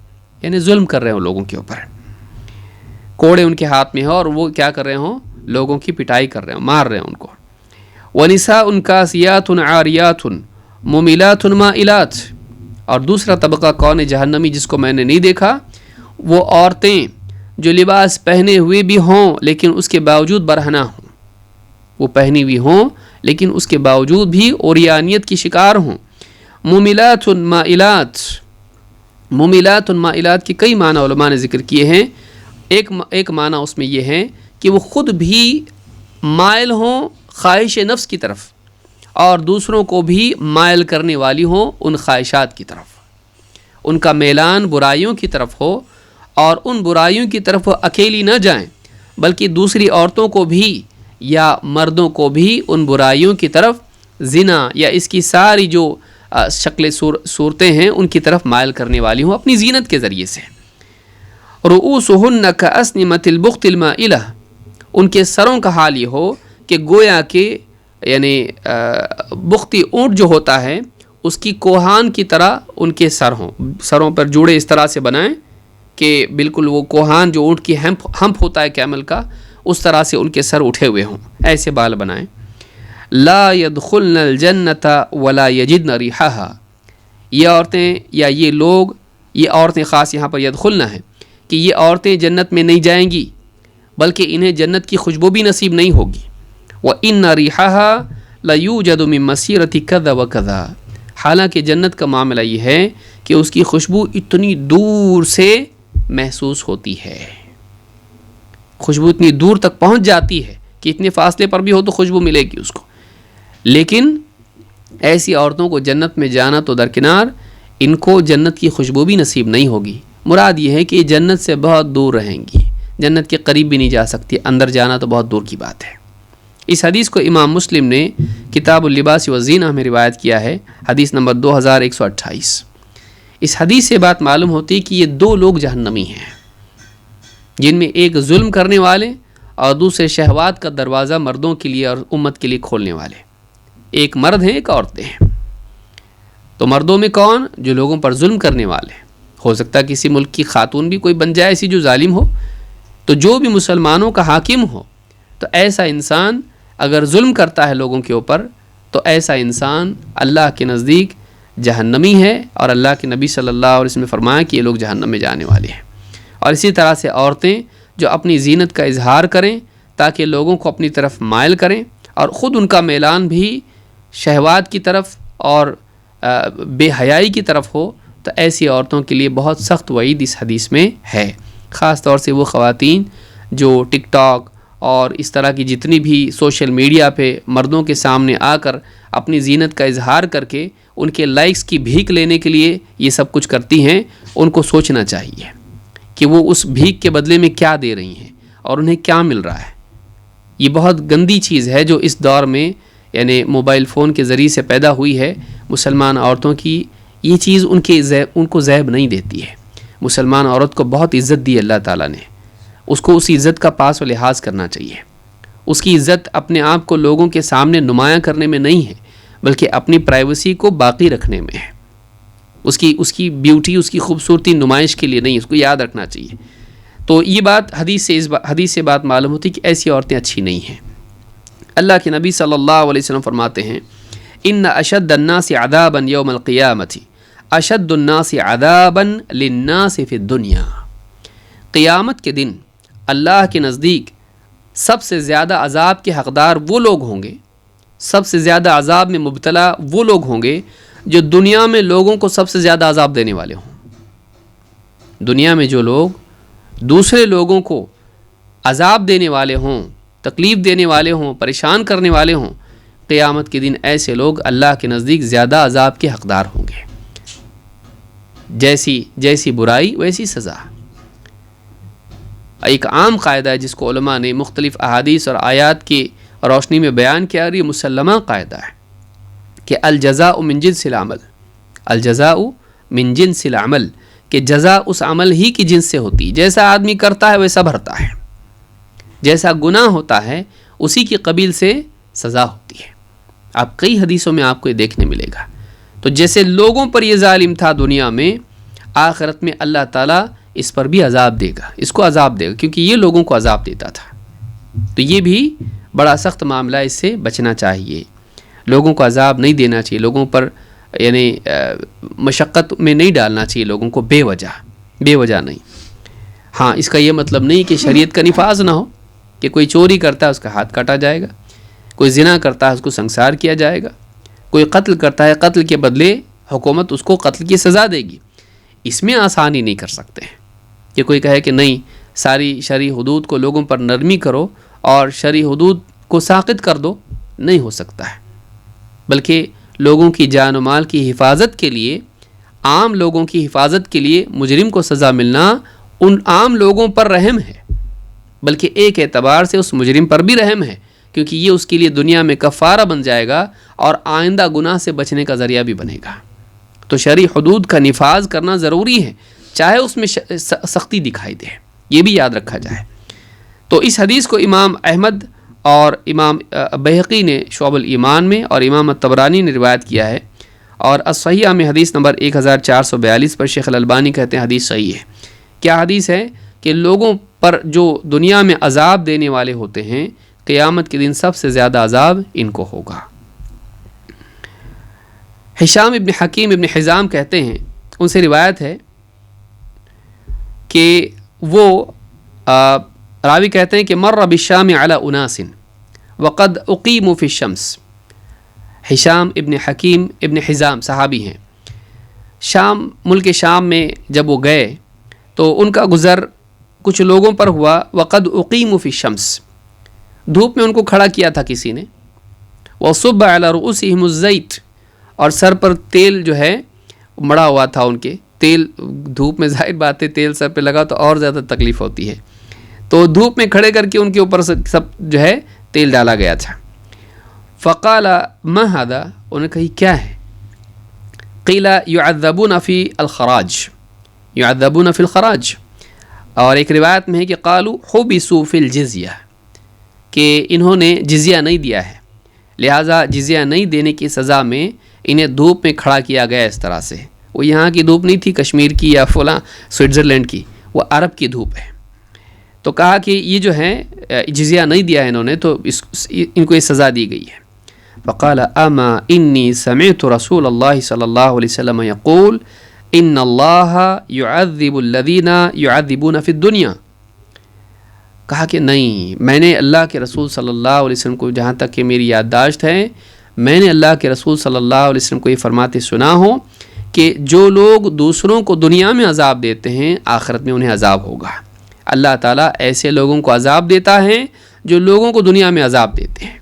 یعنی ظلم کر رہے ہوں لوگوں کے اوپر. کوڑے ان کے ہاتھ میں ہوں اور وہ کیا کر رہے ہوں؟ لوگوں کی پٹائی کر رہے ہوں، مار رہے ہیں ان کو. وَنِسَاءٌ كَاسِيَاتٌ عَارِيَاتٌ مُمِلَاتٌ مَائِلَاتٌ. اور دوسرا طبقہ کون ہے جہنمی جس کو میں نے نہیں دیکھا؟ وہ عورتیں جو لباس پہنے ہوئے بھی ہوں لیکن اس کے باوجود برہنہ ہوں. وہ پہنی ہوئی ہوں لیکن اس کے باوجود بھی اوریانیت کی شکار ہوں. مُمِلَاتٌ مَائِلَاتٌ. مُمِلَاتٌ مَائِلَاتٌ کی کئی معنی علماء نے ذکر کیے ہیں. ایک معنی اس میں یہ ہے کہ وہ خود بھی مائل ہوں خواہش نفس کی طرف، اور دوسروں کو بھی مائل کرنے والی ہوں ان خواہشات کی طرف. ان کا میلان برائیوں کی طرف ہو، اور ان برائیوں کی طرف وہ اکیلی نہ جائیں بلکہ دوسری عورتوں کو بھی یا مردوں کو بھی ان برائیوں کی طرف، زنا یا اس کی ساری جو شکلیں صورتیں ہیں ان کی طرف مائل کرنے والی ہوں اپنی زینت کے ذریعے سے. رؤوسہن کأسنمۃ البخت المائلہ. ان کے سروں کا حال یہ ہو کہ گویا کہ یعنی بختی اونٹ جو ہوتا ہے اس کی کوہان کی طرح ان کے سر ہوں. سروں پر جوڑے اس طرح سے بنائیں کہ بالکل وہ کوہان جو اونٹ کی ہمپ ہوتا ہے کیمل کا، اس طرح سے ان کے سر اٹھے ہوئے ہوں، ایسے بال بنائیں. لا يدخلن الجنۃ ولا یجدن ریحھا. یہ عورتیں یا یہ لوگ، یہ عورتیں خاص یہاں پر یدخلن ہے کہ یہ عورتیں جنت میں نہیں جائیں گی بلکہ انہیں جنت کی خوشبو بھی نصیب نہیں ہوگی. وَإِنَّ رِيحَهَا لَيُوجَدُ مِن مَّسِيرَةِ كَذَا وَكَذَا. حالانکہ جنت کا معاملہ یہ ہے کہ اس کی خوشبو اتنی دور سے محسوس ہوتی ہے، خوشبو اتنی دور تک پہنچ جاتی ہے کہ اتنے فاصلے پر بھی ہو تو خوشبو ملے گی اس کو. لیکن ایسی عورتوں کو جنت میں جانا تو درکنار، ان کو جنت کی خوشبو بھی نصیب نہیں ہوگی. مراد یہ ہے کہ یہ جنت سے بہت دور رہیں گی، جنت کے قریب بھی نہیں جا سکتی، اندر جانا تو بہت دور کی بات ہے. اس حدیث کو امام مسلم نے کتاب اللباس والزینہ میں روایت کیا ہے، حدیث نمبر 2128. اس حدیث سے بات معلوم ہوتی ہے کہ یہ دو لوگ جہنمی ہیں، جن میں ایک ظلم کرنے والے اور دوسرے شہوات کا دروازہ مردوں کے لیے اور امت کے لیے کھولنے والے. ایک مرد ہیں، ایک عورتیں ہیں. تو مردوں میں کون؟ جو لوگوں پر ظلم کرنے والے. ہو سکتا ہے کسی ملک کی خاتون بھی کوئی بن جائے ایسی جو ظالم ہو. تو جو بھی مسلمانوں کا حاکم ہو، تو ایسا انسان اگر ظلم کرتا ہے لوگوں کے اوپر تو ایسا انسان اللہ کے نزدیک جہنمی ہے، اور اللہ کے نبی صلی اللہ علیہ وسلم نے فرمایا کہ یہ لوگ جہنم میں جانے والے ہیں. اور اسی طرح سے عورتیں جو اپنی زینت کا اظہار کریں تاکہ لوگوں کو اپنی طرف مائل کریں، اور خود ان کا میلان بھی شہوات کی طرف اور بے حیائی کی طرف ہو، تو ایسی عورتوں کے لیے بہت سخت وعید اس حدیث میں ہے. خاص طور سے وہ خواتین جو ٹک ٹاک اور اس طرح کی جتنی بھی سوشل میڈیا پہ مردوں کے سامنے آ کر اپنی زینت کا اظہار کر کے ان کے لائکس کی بھیک لینے کے لیے یہ سب کچھ کرتی ہیں، ان کو سوچنا چاہیے کہ وہ اس بھیک کے بدلے میں کیا دے رہی ہیں اور انہیں کیا مل رہا ہے. یہ بہت گندی چیز ہے جو اس دور میں یعنی موبائل فون کے ذریعے سے پیدا ہوئی ہے. مسلمان عورتوں کی یہ چیز ان کو زیب نہیں دیتی ہے. مسلمان عورت کو بہت عزت دی اللہ تعالیٰ نے، اس کو اس عزت کا پاس و لحاظ کرنا چاہیے. اس کی عزت اپنے آپ کو لوگوں کے سامنے نمایاں کرنے میں نہیں ہے بلکہ اپنی پرائیویسی کو باقی رکھنے میں ہے. اس کی بیوٹی، اس کی خوبصورتی نمائش کے لیے نہیں، اس کو یاد رکھنا چاہیے. تو یہ بات حدیث سے بات معلوم ہوتی کہ ایسی عورتیں اچھی نہیں ہیں. اللہ کے نبی صلی اللہ علیہ وسلم فرماتے ہیں ان اشد الناس عذابا یوم القیامت اشد الناس عذابا للناس فی الدنیا. قیامت کے دن اللہ کے نزدیک سب سے زیادہ عذاب کے حقدار وہ لوگ ہوں گے، سب سے زیادہ عذاب میں مبتلا وہ لوگ ہوں گے جو دنیا میں لوگوں کو سب سے زیادہ عذاب دینے والے ہوں. دنیا میں جو لوگ دوسرے لوگوں کو عذاب دینے والے ہوں تکلیف دینے والے ہوں، پریشان کرنے والے ہوں، قیامت کے دن ایسے لوگ اللہ کے نزدیک زیادہ عذاب کے حقدار ہوں گے۔ جیسی برائی ویسی سزا، ایک عام قاعدہ ہے جس کو علماء نے مختلف احادیث اور آیات کی روشنی میں بیان کیا، اور یہ مسلمہ قاعدہ ہے کہ الجزاء من جنس العمل، الجزاء من جنس العمل، کہ جزا اس عمل ہی کی جنس سے ہوتی ہے، جیسا آدمی کرتا ہے ویسا بھرتا ہے، جیسا گناہ ہوتا ہے اسی کی قبیل سے سزا ہوتی ہے۔ آپ کئی حدیثوں میں آپ کو یہ دیکھنے ملے گا۔ تو جیسے لوگوں پر یہ ظالم تھا دنیا میں، آخرت میں اللہ تعالیٰ اس پر بھی عذاب دے گا، اس کو عذاب دے گا، کیونکہ یہ لوگوں کو عذاب دیتا تھا۔ تو یہ بھی بڑا سخت معاملہ، اس سے بچنا چاہیے، لوگوں کو عذاب نہیں دینا چاہیے، لوگوں پر یعنی مشقت میں نہیں ڈالنا چاہیے لوگوں کو بے وجہ نہیں۔ ہاں، اس کا یہ مطلب نہیں کہ شریعت کا نفاذ نہ ہو، کہ کوئی چوری کرتا ہے اس کا ہاتھ کاٹا جائے گا، کوئی زنا کرتا ہے اس کو سنسار کیا جائے گا، کوئی قتل کرتا ہے قتل کے بدلے حکومت اس کو قتل کی سزا دے گی۔ اس میں آسانی نہیں کر سکتے ہیں کہ کوئی کہے کہ نہیں، ساری شرعی حدود کو لوگوں پر نرمی کرو اور شرعی حدود کو ساقط کر دو، نہیں ہو سکتا ہے۔ بلکہ لوگوں کی جان و مال کی حفاظت کے لیے، عام لوگوں کی حفاظت کے لیے مجرم کو سزا ملنا ان عام لوگوں پر رحم ہے، بلکہ ایک اعتبار سے اس مجرم پر بھی رحم ہے، کیونکہ یہ اس کے لیے دنیا میں کفارہ بن جائے گا اور آئندہ گناہ سے بچنے کا ذریعہ بھی بنے گا۔ تو شرعی حدود کا نفاذ کرنا ضروری ہے، چاہے اس میں سختی دکھائی دے، یہ بھی یاد رکھا جائے۔ تو اس حدیث کو امام احمد اور امام بہقی نے شعب الایمان میں اور امام الطبرانی نے روایت کیا ہے، اور الصحیحہ میں حدیث نمبر 1442 پر شیخ الالبانی کہتے ہیں حدیث صحیح ہے۔ کیا حدیث ہے کہ لوگوں پر جو دنیا میں عذاب دینے والے ہوتے ہیں، قیامت کے دن سب سے زیادہ عذاب ان کو ہوگا۔ ہشام ابن حکیم ابن حزام کہتے ہیں، ان سے روایت ہے کہ وہ راوی کہتے ہیں کہ مر بالشام علی اناس وقد اقیموا فی الشمس۔ ہشام ابن حکیم ابن حزام صحابی ہیں، شام، ملک شام میں جب وہ گئے تو ان کا گزر کچھ لوگوں پر ہوا، وقد اقیموا فی الشمس، دھوپ میں ان کو کھڑا کیا تھا کسی نے، وصب علی رؤوسہم الزیت، اور سر پر تیل جو ہے مڑا ہوا تھا ان کے، تیل دھوپ میں ظاہر بات ہے تیل سر پہ لگا تو اور زیادہ تکلیف ہوتی ہے، تو دھوپ میں کھڑے کر کے ان کے اوپر سب جو ہے تیل ڈالا گیا تھا۔ فقال ما هذا، انہوں نے کہی کیا ہے؟ قیل يعذبون فی الخراج، يعذبون فی الخراج، اور ایک روایت میں ہے کہ قالوا حبسوا فی الجزیہ، کہ انہوں نے جزیہ نہیں دیا ہے، لہٰذا جزیہ نہیں دینے کی سزا میں انہیں دھوپ میں کھڑا کیا گیا اس طرح سے۔ وہ یہاں کی دھوپ نہیں تھی کشمیر کی یا فلاں سوئٹزرلینڈ کی، وہ عرب کی دھوپ ہے۔ تو کہا کہ یہ جو ہے جزیہ نہیں دیا ہے انہوں نے، تو ان کو یہ سزا دی گئی ہے۔ فقال اما انی سمعت رسول اللہ صلی اللہ علیہ وسلم یقول ان اللہ يعذب الذین يعذبون فی الدنیا، کہا کہ نہیں، میں نے اللہ کے رسول صلی اللہ علیہ وسلم کو، جہاں تک کہ میری یادداشت ہے، میں نے اللہ کے رسول صلی اللہ علیہ وسلم کو یہ فرماتے سنا ہو کہ جو لوگ دوسروں کو دنیا میں عذاب دیتے ہیں، آخرت میں انہیں عذاب ہوگا۔ اللہ تعالیٰ ایسے لوگوں کو عذاب دیتا ہے جو لوگوں کو دنیا میں عذاب دیتے ہیں۔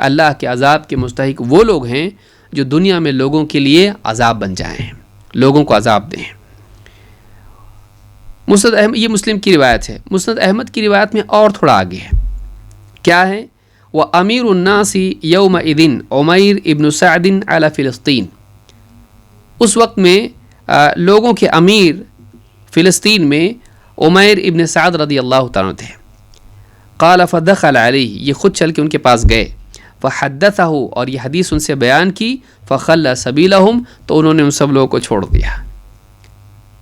اللہ کے عذاب کے مستحق وہ لوگ ہیں جو دنیا میں لوگوں کے لیے عذاب بن جائیں، لوگوں کو عذاب دیں۔ مسند احمد، یہ مسلم کی روایت ہے۔ مسند احمد کی روایت میں اور تھوڑا آگے ہے، کیا ہے؟ وَأَمِيرُ النَّاسِ يَوْمَئِذٍ عُمَيْرُ ابن سعد علی فلسطین، اس وقت میں لوگوں کے امیر فلسطین میں عمیر ابن سعد رضی اللہ تعالیٰ تھے۔ قال فدخل علیہ، یہ خود چل کے ان کے پاس گئے، فحدثہ، اور یہ حدیث ان سے بیان کی، فخلى سبیلہم، تو انہوں نے ان سب لوگوں کو چھوڑ دیا۔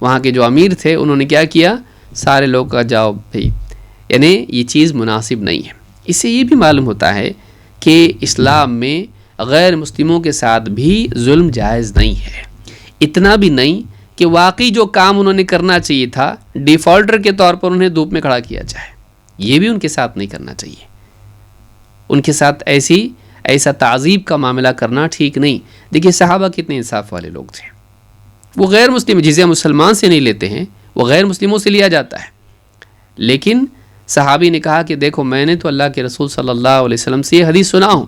وہاں کے جو امیر تھے انہوں نے کیا کیا؟ سارے لوگ کا جاؤ بھائی، یعنی یہ چیز مناسب نہیں ہے۔ اس سے یہ بھی معلوم ہوتا ہے کہ اسلام میں غیر مسلموں کے ساتھ بھی ظلم جائز نہیں ہے، اتنا بھی نہیں کہ واقعی جو کام انہوں نے کرنا چاہیے تھا ڈیفالٹر کے طور پر انہیں دھوپ میں کھڑا کیا جائے، یہ بھی ان کے ساتھ نہیں کرنا چاہیے۔ ان کے ساتھ ایسا تعذیب کا معاملہ کرنا ٹھیک نہیں۔ دیکھیے صحابہ کتنے انصاف والے لوگ تھے، وہ غیر مسلم، جزیہ مسلمان سے نہیں لیتے ہیں، وہ غیر مسلموں سے لیا جاتا ہے، لیکن صحابی نے کہا کہ دیکھو میں نے تو اللہ کے رسول صلی اللہ علیہ وسلم سے یہ حدیث سنا ہوں،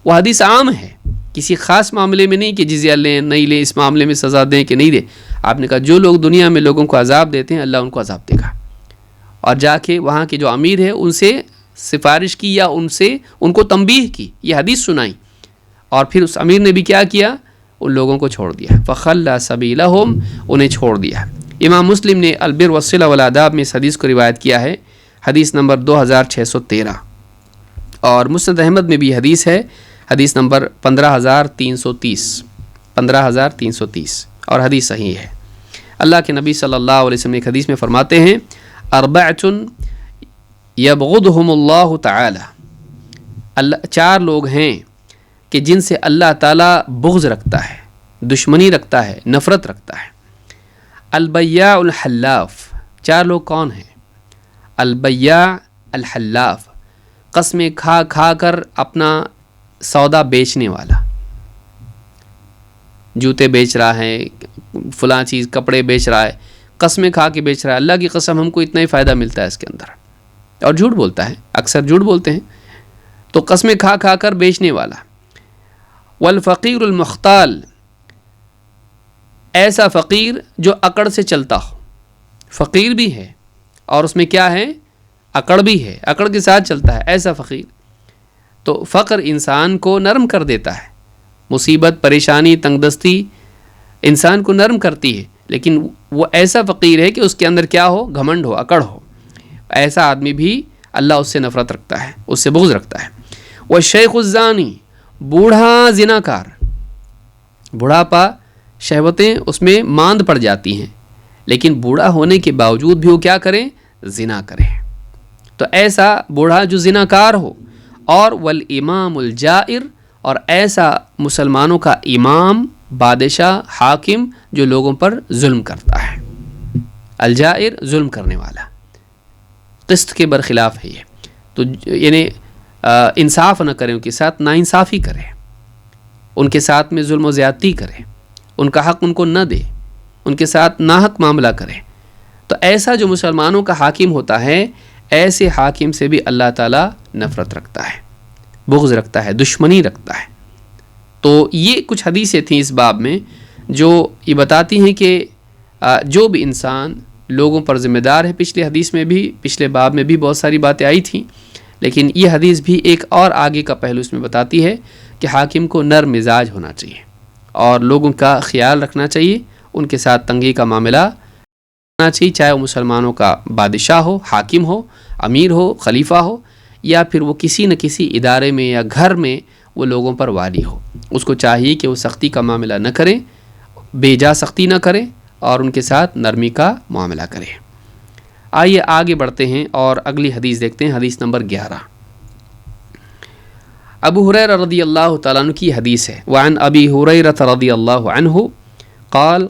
وہ حدیث عام ہے، کسی خاص معاملے میں نہیں کہ جزیہ لیں نہیں لیں، اس معاملے میں سزا دیں کہ نہیں دیں۔ آپ نے کہا جو لوگ دنیا میں لوگوں کو عذاب دیتے ہیں اللہ ان کو عذاب دے گا، اور جا کے وہاں کے جو امیر ہے ان سے سفارش کی یا ان کو تنبیہ کی، یہ حدیث سنائی، اور پھر اس امیر نے بھی کیا کیا، ان لوگوں کو چھوڑ دیا، فخلّى سبیلہم، انہیں چھوڑ دیا۔ امام مسلم نے البر والصلہ والآداب میں اس حدیث کو روایت کیا ہے، حدیث نمبر 2613، اور مسند احمد میں بھی حدیث ہے، حدیث نمبر 15330، اور حدیث صحیح ہے۔ اللہ کے نبی صلی اللہ علیہ وسلم ایک حدیث میں فرماتے ہیں اربعۃ یبغضہم اللہ تعالی، چار لوگ ہیں کہ جن سے اللہ تعالیٰ بغض رکھتا ہے، دشمنی رکھتا ہے، نفرت رکھتا ہے۔ البیاع الحلاف، چار لوگ کون ہیں؟ البیاع الحلاف، قسمیں کھا کھا کر اپنا سودا بیچنے والا، جوتے بیچ رہا ہے، فلاں چیز کپڑے بیچ رہا ہے، قسمیں کھا کے بیچ رہا ہے، اللہ کی قسم ہم کو اتنا ہی فائدہ ملتا ہے اس کے اندر، اور جھوٹ بولتا ہے، اکثر جھوٹ بولتے ہیں، تو قسمیں کھا کھا کر بیچنے والا۔ والفقیر المختال، ایسا فقیر جو اکڑ سے چلتا ہو، فقیر بھی ہے اور اس میں کیا ہے، اکڑ بھی ہے، اکڑ کے ساتھ چلتا ہے، ایسا فقیر۔ تو فقر انسان کو نرم کر دیتا ہے، مصیبت، پریشانی، تنگ دستی انسان کو نرم کرتی ہے، لیکن وہ ایسا فقیر ہے کہ اس کے اندر کیا ہو، گھمنڈ ہو، اکڑ ہو، ایسا آدمی بھی اللہ اس سے نفرت رکھتا ہے، اس سے بغض رکھتا ہے۔ والشیخ الزانی، بوڑھا زناکار، بڑھاپا، شہوتیں اس میں ماند پڑ جاتی ہیں، لیکن بوڑھا ہونے کے باوجود بھی وہ کیا کریں، زنا کریں، تو ایسا بوڑھا جو زناکار ہو۔ اور والامام الجائر، اور ایسا مسلمانوں کا امام، بادشاہ، حاکم جو لوگوں پر ظلم کرتا ہے، الجائر ظلم کرنے والا، قسط کے برخلاف ہے یہ، تو یعنی انصاف نہ کریں، ان کے ساتھ ناانصافی کرے، ان کے ساتھ میں ظلم و زیادتی کرے، ان کا حق ان کو نہ دے، ان کے ساتھ ناحق معاملہ کرے، تو ایسا جو مسلمانوں کا حاکم ہوتا ہے، ایسے حاکم سے بھی اللہ تعالیٰ نفرت رکھتا ہے، بغض رکھتا ہے، دشمنی رکھتا ہے۔ تو یہ کچھ حدیثیں تھیں اس باب میں جو یہ بتاتی ہیں کہ جو بھی انسان لوگوں پر ذمہ دار ہے، پچھلے حدیث میں بھی، پچھلے باب میں بھی بہت ساری باتیں آئی تھیں، لیکن یہ حدیث بھی ایک اور آگے کا پہلو اس میں بتاتی ہے کہ حاکم کو نرم مزاج ہونا چاہیے اور لوگوں کا خیال رکھنا چاہیے، ان کے ساتھ تنگی کا معاملہ ہونا چاہیے، چاہے وہ مسلمانوں کا بادشاہ ہو، حاکم ہو، امیر ہو، خلیفہ ہو، یا پھر وہ کسی نہ کسی ادارے میں یا گھر میں وہ لوگوں پر والی ہو، اس کو چاہیے کہ وہ سختی کا معاملہ نہ کریں، بے جا سختی نہ کریں، اور ان کے ساتھ نرمی کا معاملہ کریں۔ آئیے آگے بڑھتے ہیں اور اگلی حدیث دیکھتے ہیں، حدیث نمبر 11۔ ابو ہریرہ رضی اللہ تعالیٰ عنہ کی حدیث ہے، وعن ابی ہریرہ رضی اللہ عنہ قال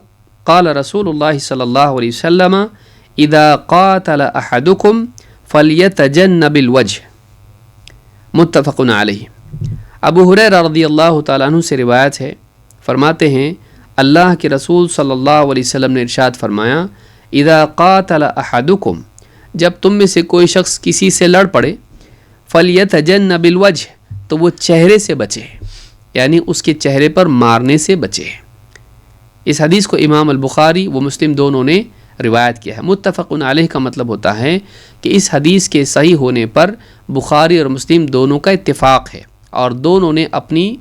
قال رسول اللہ صلی اللہ علیہ وسلم اذا قاتل احدکم فلیتجنب الوجہ، متفق علیہ۔ ابو ہریرہ رضی اللہ تعالیٰ عنہ سے روایت ہے، فرماتے ہیں اللہ کے رسول صلی اللہ علیہ وسلم نے ارشاد فرمایا، اذا قاتل احدکم، جب تم میں سے کوئی شخص کسی سے لڑ پڑے، فلیتجنب الوجہ، تو وہ چہرے سے بچے، یعنی اس کے چہرے پر مارنے سے بچے۔ اس حدیث کو امام البخاری و مسلم دونوں نے روایت کیا ہے۔ متفق علیہ کا مطلب ہوتا ہے کہ اس حدیث کے صحیح ہونے پر بخاری اور مسلم دونوں کا اتفاق ہے، اور دونوں نے اپنی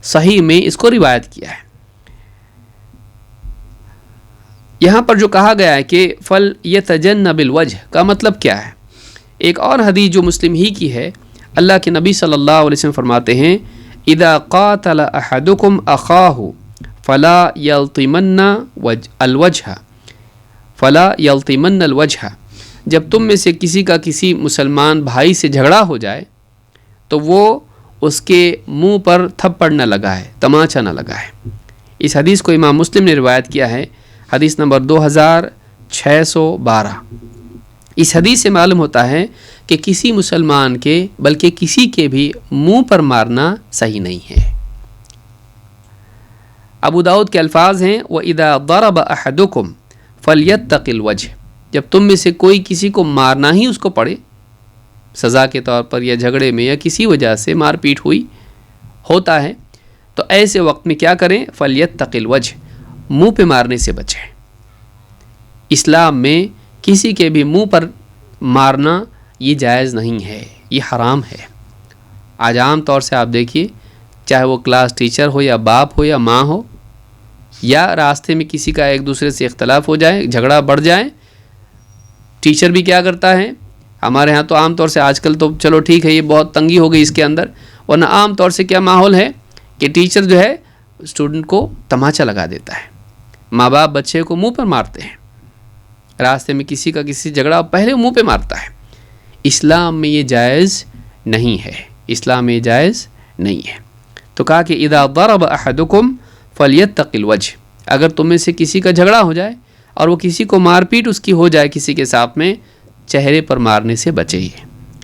صحیح میں اس کو روایت کیا ہے۔ یہاں پر جو کہا گیا ہے کہ فَلْيَتَجَنَّبِ الْوَجْهِ کا مطلب کیا ہے؟ ایک اور حدیث جو مسلم ہی کی ہے، اللہ کے نبی صلی اللہ علیہ وسلم فرماتے ہیں اِذَا قَاتَلَ أَحَدُكُمْ أَخَاهُ فَلَا يَلْطِمَنَّ الْوَجْهَ، جب تم میں سے کسی کا کسی مسلمان بھائی سے جھگڑا ہو جائے تو وہ اس کے منہ پر تھپڑ نہ لگائے، تماچا نہ لگائے۔ اس حدیث کو امام مسلم نے روایت کیا ہے، حدیث نمبر 2612۔ اس حدیث سے معلوم ہوتا ہے کہ کسی مسلمان کے بلکہ کسی کے بھی منہ پر مارنا صحیح نہیں ہے۔ ابو داؤد کے الفاظ ہیں وَإِذَا ضَرَبَ أَحَدُكُمْ فَلْيَتَّقِ الْوَجْهَ، جب تم میں سے کوئی کسی کو مارنا ہی اس کو پڑے سزا کے طور پر یا جھگڑے میں یا کسی وجہ سے مار پیٹ ہوتا ہے، تو ایسے وقت میں کیا کریں؟ فَلْيَتَّقِ الْوَجْهِ، منہ پہ مارنے سے بچیں۔ اسلام میں کسی کے بھی منہ پر مارنا یہ جائز نہیں ہے، یہ حرام ہے۔ آج عام طور سے آپ دیکھیے، چاہے وہ کلاس ٹیچر ہو یا باپ ہو یا ماں ہو، یا راستے میں کسی کا ایک دوسرے سے اختلاف ہو جائے، جھگڑا بڑھ جائے، ٹیچر بھی کیا کرتا ہے؟ ہمارے ہاں تو عام طور سے آج کل تو چلو ٹھیک ہے، یہ بہت تنگی ہو گئی اس کے اندر، ورنہ عام طور سے کیا ماحول ہے کہ ٹیچر جو ہے اسٹوڈنٹ کو تماچا لگا دیتا ہے، ماں باپ بچے کو منہ پر مارتے ہیں، راستے میں کسی کا کسی جھگڑا پہلے منہ پہ مارتا ہے۔ اسلام میں یہ جائز نہیں ہے، اسلام میں یہ جائز نہیں ہے۔ تو کہا کہ اذا ضرب احدکم فلیتق الوجہ، اگر تم میں سے کسی کا جھگڑا ہو جائے اور وہ کسی کو مار پیٹ اس کی ہو جائے کسی کے ساتھ میں، چہرے پر مارنے سے بچیے۔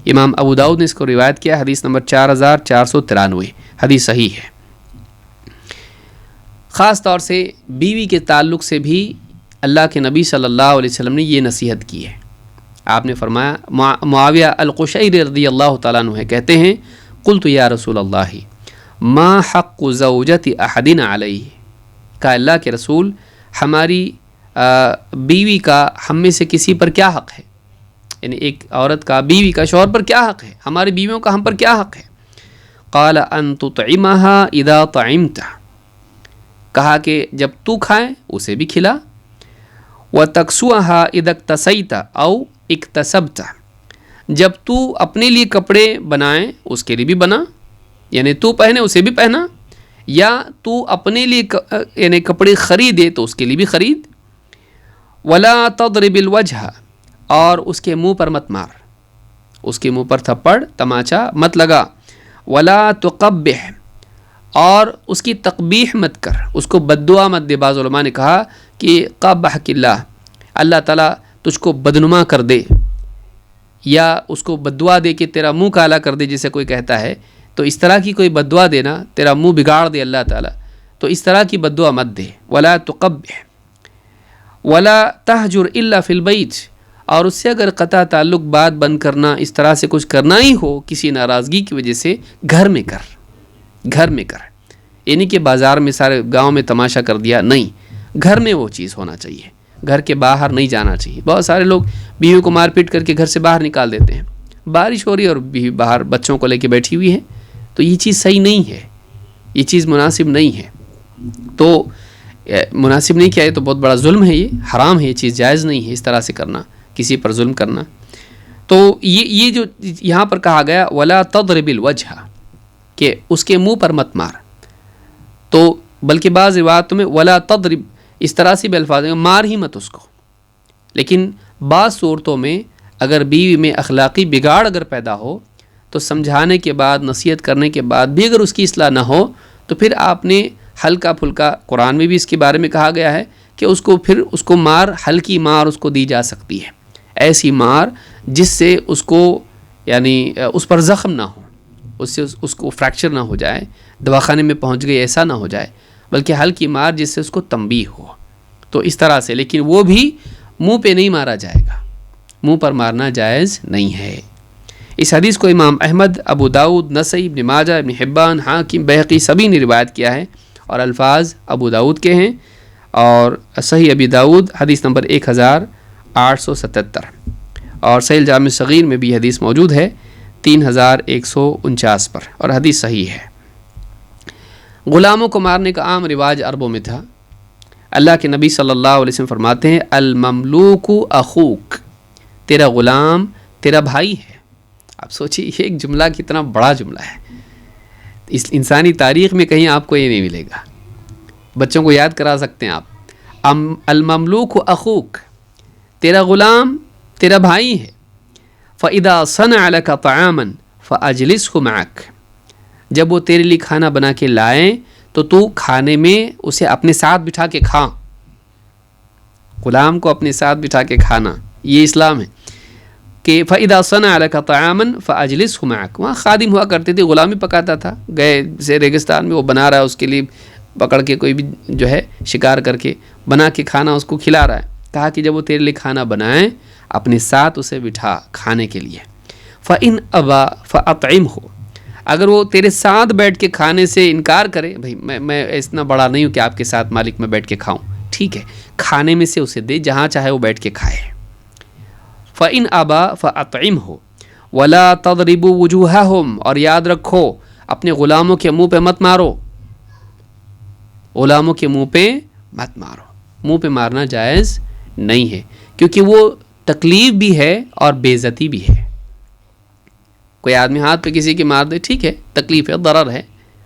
امام ابو داؤد نے اس کو روایت کیا، حدیث نمبر 4493، حدیث صحیح ہے۔ خاص طور سے بیوی کے تعلق سے بھی اللہ کے نبی صلی اللہ علیہ وسلم نے یہ نصیحت کی ہے۔ آپ نے فرمایا، معاویہ القشیری رضی اللہ تعالیٰ عنہ کہتے ہیں، قلت یا رسول اللہ ما حق زوجت احدنا علیہ، کہا اللہ کے رسول ہماری بیوی کا ہم میں سے کسی پر کیا حق ہے، یعنی ایک عورت کا بیوی کا شوہر پر کیا حق ہے، ہماری بیویوں کا ہم پر کیا حق ہے؟ قال ان تطعمها اذا طعمت، کہا کہ جب تو کھائے اسے بھی کھلا، وتکسوها اذا اکتسیت او اکتسبت، جب تو اپنے لیے کپڑے بنائے اس کے لیے بھی بنا، یعنی تو پہنے اسے بھی پہنا، یا تو اپنے لیے یعنی کپڑے خریدے تو اس کے لیے بھی خرید، ولا تضرب الوجہ، اور اس کے منہ پر مت مار، اس کے منہ پر تھپڑ تماچا مت لگا، ولا تقبح، اور اس کی تقبیح مت کر، اس کو بد دعا مت دے۔ بعض علماء نے کہا کہ قبحک اللہ، اللہ تعالیٰ تجھ کو بدنما کر دے، یا اس کو بد دعا دے کہ تیرا منہ کالا کر دے، جسے کوئی کہتا ہے، تو اس طرح کی کوئی بد دعا دینا، تیرا منہ بگاڑ دے اللہ تعالیٰ، تو اس طرح کی بد دعا مت دے۔ ولا تقبح ولا تہجر الا فی البیت، اور اس سے اگر قطع تعلق بات بند کرنا، اس طرح سے کچھ کرنا ہی ہو کسی ناراضگی کی وجہ سے، گھر میں کر، گھر میں کر، یعنی کہ بازار میں سارے گاؤں میں تماشا کر دیا، نہیں، گھر میں وہ چیز ہونا چاہیے، گھر کے باہر نہیں جانا چاہیے۔ بہت سارے لوگ بیوی کو مار پیٹ کر کے گھر سے باہر نکال دیتے ہیں، بارش ہو رہی ہے اور بیوی باہر بچوں کو لے کے بیٹھی ہوئی ہے، تو یہ چیز صحیح نہیں ہے، یہ چیز مناسب نہیں ہے۔ تو مناسب نہیں کیا، یہ تو بہت بڑا ظلم ہے، یہ حرام ہے، یہ چیز جائز نہیں ہے اس طرح سے کرنا، کسی پر ظلم کرنا۔ تو یہ جو یہاں پر کہا گیا ولا تضرب الوجہ، کہ اس کے منہ پر مت مار، تو بلکہ بعض روایتوں میں ولا تضرب اس طرح سے بھی الفاظ ہیں، مار ہی مت اس کو۔ لیکن بعض صورتوں میں اگر بیوی میں اخلاقی بگاڑ اگر پیدا ہو تو سمجھانے کے بعد، نصیحت کرنے کے بعد بھی اگر اس کی اصلاح نہ ہو تو پھر آپ نے ہلکا پھلکا، قرآن میں بھی اس کے بارے میں کہا گیا ہے کہ اس کو پھر اس کو مار، ہلکی مار اس کو دی جا سکتی ہے، ایسی مار جس سے اس کو یعنی اس پر زخم نہ ہو، اس سے اس کو فریکچر نہ ہو جائے، دواخانے میں پہنچ گئی ایسا نہ ہو جائے، بلکہ ہلکی مار جس سے اس کو تنبیہ ہو، تو اس طرح سے۔ لیکن وہ بھی منہ پہ نہیں مارا جائے گا، منہ پر مارنا جائز نہیں ہے۔ اس حدیث کو امام احمد، ابو داؤد، نسائی، ابن ماجہ، ابن حبان، حاکم، بہقی سبھی نے روایت کیا ہے، اور الفاظ ابو داؤد کے ہیں، اور صحیح ابی داؤد حدیث نمبر 1877، اور صحیح جامع صغیر میں بھی حدیث موجود ہے 3149 پر، اور حدیث صحیح ہے۔ غلاموں کو مارنے کا عام رواج عربوں میں تھا۔ اللہ کے نبی صلی اللہ علیہ وسلم فرماتے ہیں المملوک اخوک، تیرا غلام تیرا بھائی ہے۔ آپ سوچیے یہ ایک جملہ کتنا بڑا جملہ ہے، اس انسانی تاریخ میں کہیں آپ کو یہ نہیں ملے گا۔ بچوں کو یاد کرا سکتے ہیں آپ، المملوک اخوک، تیرا غلام تیرا بھائی ہے۔ فَإِذَا صَنَعَ لَكَ طَعَامًا فَأَجْلِسْهُ مَعَكَ، جب وہ تیرے لیے کھانا بنا کے لائیں تو تو کھانے میں اسے اپنے ساتھ بٹھا کے کھا، غلام کو اپنے ساتھ بٹھا کے کھانا، یہ اسلام ہے۔ کہ فَإِذَا صَنَعَ لَكَ طَعَامًا فَأَجْلِسْهُ مَعَكَ، وہاں خادم ہوا کرتے تھے، غلام ہی پکاتا تھا، گئے سے ریگستان میں وہ بنا رہا ہے، اس کے لیے پکڑ کے کوئی بھی جو ہے شکار کر کے بنا کے کھانا اس کو کھلا رہا ہے۔ کہا کہ جب وہ تیرے لیے کھانا بنائیں اپنے ساتھ اسے بٹھا کھانے کے لیے۔ فَإِنْ أَبَا فَأَطْعِمْهُ، اگر وہ تیرے ساتھ بیٹھ کے کھانے سے انکار کرے، بھائی میں اتنا بڑا نہیں ہوں کہ آپ کے ساتھ مالک میں بیٹھ کے کھاؤں، ٹھیک ہے کھانے میں سے اسے دے جہاں چاہے وہ بیٹھ کے کھائے. فَإِنْ أَبَا فَأَطْعِمْهُ وَلَا تَضْرِبُوا وُجُوهَهُمْ، اور یاد رکھو اپنے غلاموں کے منہ پہ مت مارو، غلاموں کے منہ پہ مت مارو، منہ پہ مارنا جائز نہیں ہے، کیونکہ وہ تکلیف بھی ہے اور بے عزتی بھی ہے. کوئی آدمی ہاتھ پہ کسی کے مار دے، ٹھیک ہے تکلیف ہے، ضرر ہے،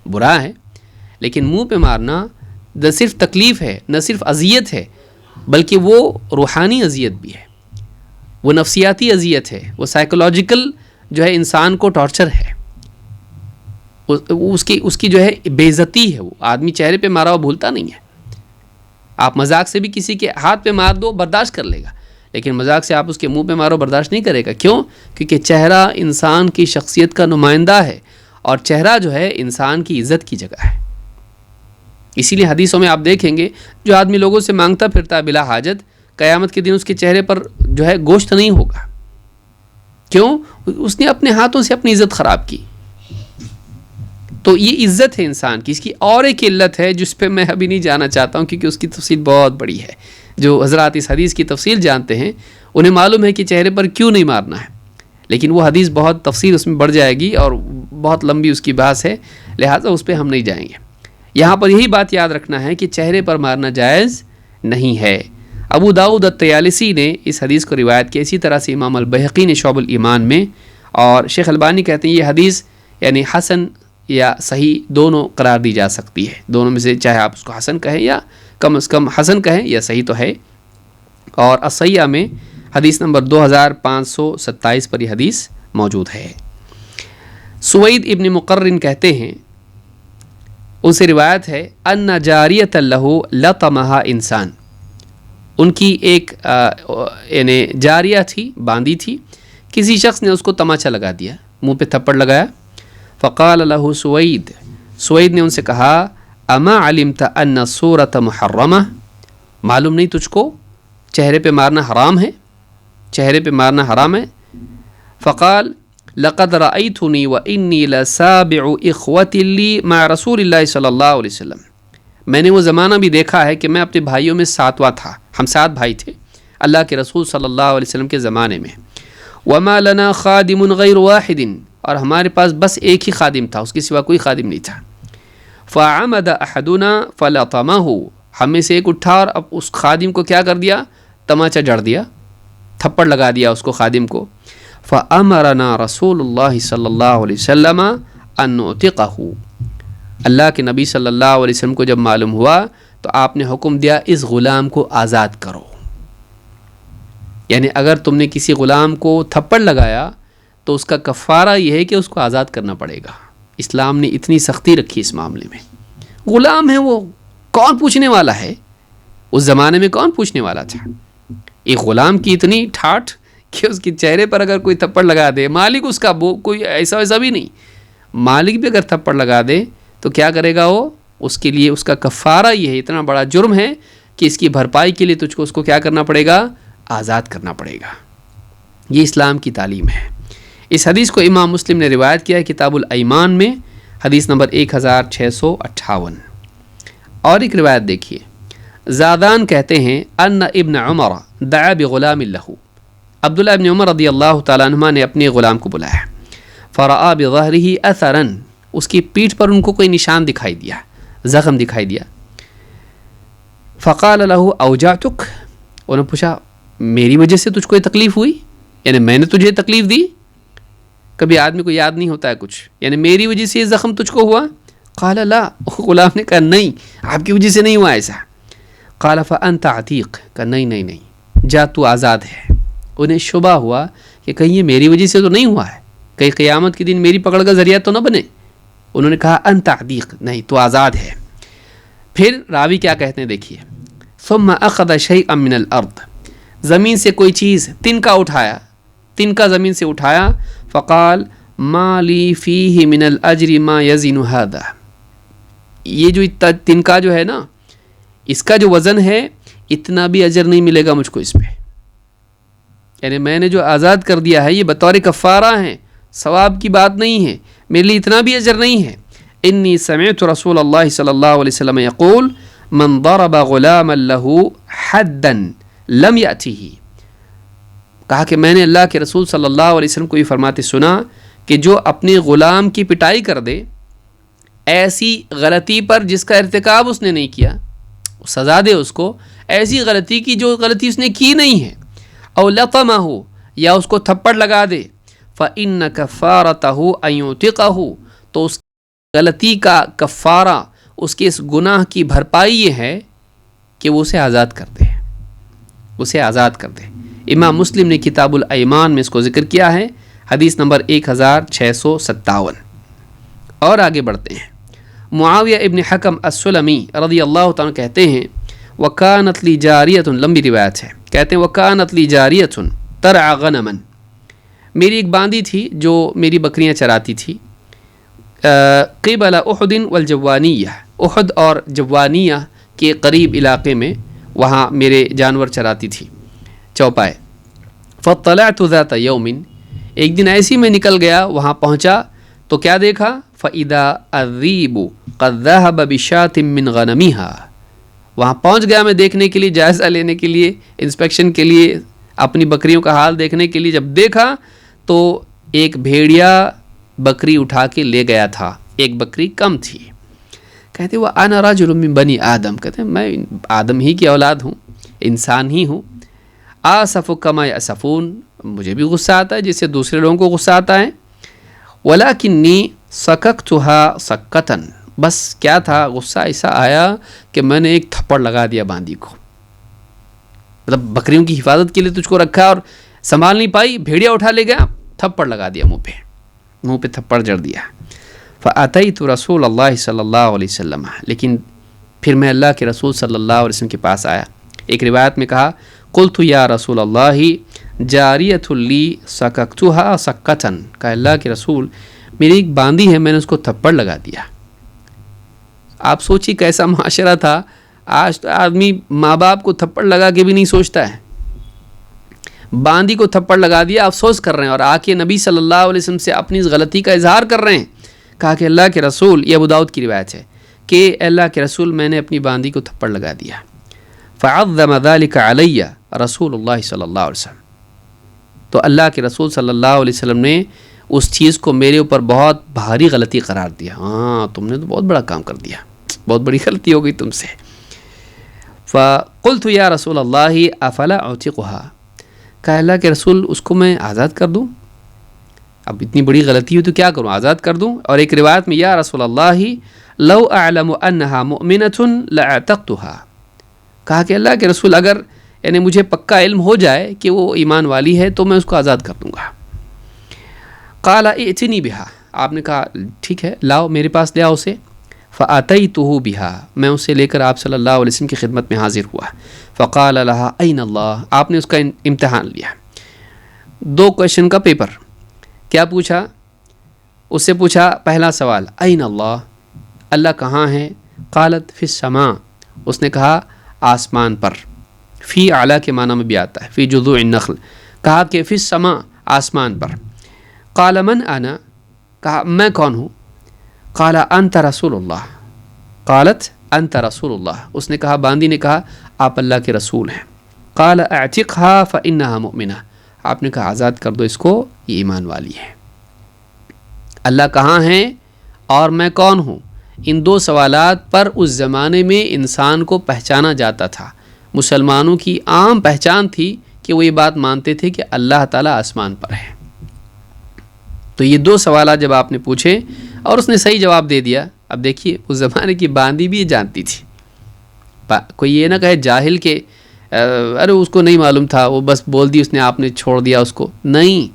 برا ہے، لیکن منہ پہ مارنا نہ صرف تکلیف ہے، نہ صرف اذیت ہے، بلکہ وہ روحانی اذیت بھی ہے، وہ نفسیاتی اذیت ہے، وہ سائیکولوجیکل جو ہے انسان کو ٹارچر ہے، اس کی جو ہے بے عزتی ہے. وہ آدمی چہرے پہ مارا ہوا بھولتا نہیں ہے. آپ مذاق سے بھی کسی کے ہاتھ پہ مار دو برداشت کر لے گا، لیکن مذاق سے آپ اس کے منہ پہ مارو برداشت نہیں کرے گا. کیوں؟ کیونکہ چہرہ انسان کی شخصیت کا نمائندہ ہے، اور چہرہ جو ہے انسان کی عزت کی جگہ ہے. اسی لیے حدیثوں میں آپ دیکھیں گے جو آدمی لوگوں سے مانگتا پھرتا ہے بلا حاجت، قیامت کے دن اس کے چہرے پر جو ہے گوشت نہیں ہوگا. کیوں؟ اس نے اپنے ہاتھوں سے اپنی عزت خراب کی. تو یہ عزت ہے انسان کی. اس کی اور ایک علت ہے جس پہ میں ابھی نہیں جانا چاہتا ہوں، کیونکہ اس کی تفصیل بہت بڑی ہے. جو حضرات اس حدیث کی تفصیل جانتے ہیں انہیں معلوم ہے کہ چہرے پر کیوں نہیں مارنا ہے، لیکن وہ حدیث بہت تفصیل اس میں بڑھ جائے گی اور بہت لمبی اس کی بحث ہے، لہٰذا اس پہ ہم نہیں جائیں گے. یہاں پر یہی بات یاد رکھنا ہے کہ چہرے پر مارنا جائز نہیں ہے. ابو داؤد الطیالسی نے اس حدیث کو روایت کیا، اسی طرح سے امام البیہقی نے شعب الایمان میں، اور شیخ البانی کہتے ہیں یہ حدیث یعنی حسن یا صحیح دونوں قرار دی جا سکتی ہے. دونوں میں سے چاہے آپ اس کو حسن کہیں یا کم از کم حسن کہیں یا صحیح تو ہے. اور الصحیحہ میں حدیث نمبر 2527 پر یہ حدیث موجود ہے. سوید ابن مقرن کہتے ہیں، ان سے روایت ہے ان جاریۃ لہ لطمہا انسان، ان کی ایک یعنی جاریہ تھی، باندی تھی، کسی شخص نے اس کو تماچا لگا دیا، منہ پہ تھپڑ لگایا. فقال لہ سوید نے ان سے کہا اما علمت ان الصورۃ محرمہ، معلوم نہیں تجھ کو چہرے پہ مارنا حرام ہے، چہرے پہ مارنا حرام ہے. فقال لقد رأيتني وإني لسابع إخوة لي مع رسول اللہ صلی اللہ علیہ وسلم، میں نے وہ زمانہ بھی دیکھا ہے کہ میں اپنے بھائیوں میں ساتواں تھا، ہم 7 بھائی تھے اللہ کے رسول صلی اللہ علیہ وسلم کے زمانے میں. وما لنا خادم غیر واحد، اور ہمارے پاس بس ایک ہی خادم تھا، اس کے سوا کوئی خادم نہیں تھا. فعمد احدنا فلطمہ، ہم میں سے ایک اٹھا اور اب اس خادم کو کیا کر دیا، تماچا جڑ دیا، تھپڑ لگا دیا اس کو، خادم کو. فامرنا رسول اللہ صلی اللہ علیہ وسلم ان نعتقہ، اللہ کے نبی صلی اللہ علیہ وسلم کو جب معلوم ہوا تو آپ نے حکم دیا اس غلام کو آزاد کرو. یعنی اگر تم نے کسی غلام کو تھپڑ لگایا تو اس کا کفارہ یہ ہے کہ اس کو آزاد کرنا پڑے گا. اسلام نے اتنی سختی رکھی اس معاملے میں. غلام ہے وہ، کون پوچھنے والا ہے؟ اس زمانے میں کون پوچھنے والا تھا؟ ایک غلام کی اتنی ٹھاٹھ کہ اس کے چہرے پر اگر کوئی تھپڑ لگا دے، مالک اس کا کوئی ایسا ویسا بھی نہیں، مالک بھی اگر تھپڑ لگا دے تو کیا کرے گا وہ؟ اس کے لیے اس کا کفارہ یہ ہے، اتنا بڑا جرم ہے کہ اس کی بھرپائی کے لیے تجھ کو اس کو کیا کرنا پڑے گا؟ آزاد کرنا پڑے گا. یہ اسلام کی تعلیم ہے. اس حدیث کو امام مسلم نے روایت کیا ہے کتاب الایمان میں، حدیث نمبر 1658. اور ایک روایت دیکھیے، زادان کہتے ہیں ان ابن عمر دعا بغلام لہ، عبداللہ ابن عمر رضی اللہ تعالیٰ عنہما نے اپنے غلام کو بلایا. فرآ بظہرہ اثرا، اس کی پیٹھ پر ان کو کوئی نشان دکھائی دیا، زخم دکھائی دیا. فقال لہ اوجعتک، انہوں نے پوچھا میری وجہ سے تجھ کو یہ تکلیف ہوئی، یعنی میں نے تجھے تکلیف دی؟ کبھی آدمی کو یاد نہیں ہوتا ہے کچھ، یعنی میری وجہ سے یہ زخم تجھ کو ہوا؟ قال لا، غلام نے کہا نہیں آپ کی وجہ سے نہیں ہوا ایسا. قال فانت عتیق، کہا نہیں جا تو آزاد ہے. انہیں شبہ ہوا کہ کہیں یہ میری وجہ سے تو نہیں ہوا ہے، کہیں قیامت کے دن میری پکڑ کا ذریعہ تو نہ بنے. انہوں نے کہا انت عتیق، نہیں تو آزاد ہے. پھر راوی کیا کہتے ہیں دیکھیے، ثم اخذ شیئا من الارض، زمین سے کوئی چیز تنکا اٹھایا، تنکا زمین سے اٹھایا. فقال ما لی فیہ من الاجر ما یزن ھذا، یہ جو تنکا جو ہے نا، اس کا جو وزن ہے اتنا بھی اجر نہیں ملے گا مجھ کو اس پہ. یعنی میں نے جو آزاد کر دیا ہے یہ بطور کفارہ ہیں، ثواب کی بات نہیں ہے، میرے لیے اتنا بھی اجر نہیں ہے۔ انی سمعت رسول اللہ صلی اللہ علیہ وسلم یقول من ضرب غلاما له حدا لم یأتہ، کہا کہ میں نے اللہ کے رسول صلی اللہ علیہ وسلم کو یہ فرماتے سنا کہ جو اپنے غلام کی پٹائی کر دے ایسی غلطی پر جس کا ارتکاب اس نے نہیں کیا، سزا دے اس کو ایسی غلطی کی جو غلطی اس نے کی نہیں ہے، او لطمہ، یا اس کو تھپڑ لگا دے، فإن کفارتہ ان یعتقہ، تو اس غلطی کا کفارہ، اس کے اس گناہ کی بھرپائی یہ ہے کہ وہ اسے آزاد کر دے، اسے آزاد کر دے۔ امام مسلم نے کتاب الایمان میں اس کو ذکر کیا ہے، حدیث نمبر 1657۔ اور آگے بڑھتے ہیں۔ معاویہ ابن حکم السلمی رضی اللہ تعالیٰ کہتے ہیں وَكَانَتْ لِي جَارِيَةٌ، لمبی روایت ہے، کہتے ہیں وَكَانَتْ لِي جَارِيَةٌ تَرْعَى غَنَمًا، میری ایک باندی تھی جو میری بکریاں چراتی تھی، قبل احد والجوانیہ، احد اور جوانیہ کے قریب علاقے میں، وہاں میرے جانور چراتی تھی چوپائے۔ فطلعت ذات یوم، ایک دن ایسی میں نکل گیا، وہاں پہنچا تو کیا دیکھا، فَإِذَا الذِّئْبُ قَدْ ذَهَبَ بِشَاةٍ مِّن غَنَمِهَا، وہاں پہنچ گیا میں دیکھنے کے لیے، جائزہ لینے کے لیے، انسپیکشن کے لیے، اپنی بکریوں کا حال دیکھنے کے لیے۔ جب دیکھا تو ایک بھیڑیا بکری اٹھا کے لے گیا تھا، ایک بکری کم تھی۔ کہتے وہ انا رجل من بنی آدم، کہتے ہیں میں آدم ہی کی اولاد ہوں، انسان ہی ہوں۔ آصف کما یأسفون، مجھے بھی غصہ آتا ہے جیسے دوسرے لوگوں کو غصہ آتا ہے۔ ولکنی سککتها سکتن، بس کیا تھا، غصہ ایسا آیا کہ میں نے ایک تھپڑ لگا دیا باندی کو، مطلب بکریوں کی حفاظت کے لیے تجھ کو رکھا اور سنبھال نہیں پائی، بھیڑیا اٹھا لے گیا، تھپڑ لگا دیا منہ پہ تھپڑ جڑ دیا۔ فأتیت رسول اللہ صلی اللہ علیہ وسلم، لیکن پھر میں اللہ کے رسول صلی اللہ علیہ وسلم کے پاس آیا۔ ایک روایت میں کہا قلت یا رسول اللہ جاریۃ لی سککتها سکتن، کہا اللہ کے رسول میری ایک باندی ہے، میں نے اس کو تھپڑ لگا دیا۔ آپ سوچی کیسا معاشرہ تھا، آج تو آدمی ماں باپ کو تھپڑ لگا کے بھی نہیں سوچتا ہے، باندی کو تھپڑ لگا دیا، افسوس کر رہے ہیں، اور آ کے نبی صلی اللہ علیہ وسلم سے اپنی اس غلطی کا اظہار کر رہے ہیں۔ کہا کہ اللہ کے رسول، یہ ابو داؤد کی روایت ہے کہ اللہ کے رسول میں نے اپنی باندی کو تھپڑ لگا دیا۔ فعظم ذلك علی رسول اللہ صلی اللہ علیہ وسلم، تو اللہ کے رسول صلی اللہ علیہ وسلم نے اس چیز کو میرے اوپر بہت بھاری غلطی قرار دیا، ہاں تم نے تو بہت بڑا کام کر دیا، بہت بڑی غلطی ہو گئی تم سے۔ فقلت یا رسول اللہ افلا اعتقها، کہا اللہ کے رسول اس کو میں آزاد کر دوں، اب اتنی بڑی غلطی ہوئی تو کیا کروں، آزاد کر دوں۔ اور ایک روایت میں یا رسول اللہ لو اعلم انها مؤمنة لاعتقتها، کہا کہ اللہ کے رسول اگر یعنی مجھے پکا علم ہو جائے کہ وہ ایمان والی ہے تو میں اس کو آزاد کر دوں گا۔ قال ائتنی بها، آپ نے کہا ٹھیک ہے لاؤ میرے پاس لے آؤ اسے۔ فاتیته بها، میں اسے لے کر آپ صلی اللہ علیہ وسلم کی خدمت میں حاضر ہوا۔ فقال لها این اللہ، آپ نے اس کا امتحان لیا، 2 کویشچن کا پیپر، کیا پوچھا، اس سے پوچھا پہلا سوال این اللہ، اللہ کہاں ہے، قالت فی السماء، اس نے کہا آسمان پر، فی اعلیٰ کے معنی میں بھی آتا ہے، فی جذوع النخل، کہا کہ فی السماء آسمان پر۔ قال من انا، کہا میں کون ہوں، قال انت رسول اللہ، قالت انت رسول اللہ، اس نے کہا باندی نے کہا آپ اللہ کے رسول ہیں۔ قال اعتقها فانها مؤمنہ، آپ نے کہا آزاد کر دو اس کو، یہ ایمان والی ہے۔ اللہ کہاں ہیں اور میں کون ہوں، ان 2 سوالات پر اس زمانے میں انسان کو پہچانا جاتا تھا، مسلمانوں کی عام پہچان تھی کہ وہ یہ بات مانتے تھے کہ اللہ تعالیٰ آسمان پر ہے۔ تو یہ 2 سوالات جب آپ نے پوچھے اور اس نے صحیح جواب دے دیا، اب دیکھیے اس زمانے کی باندی بھی یہ جانتی تھی، کوئی یہ نہ کہے جاہل کہ ارے اس کو نہیں معلوم تھا، وہ بس بول دی اس نے، آپ نے چھوڑ دیا اس کو، نہیں،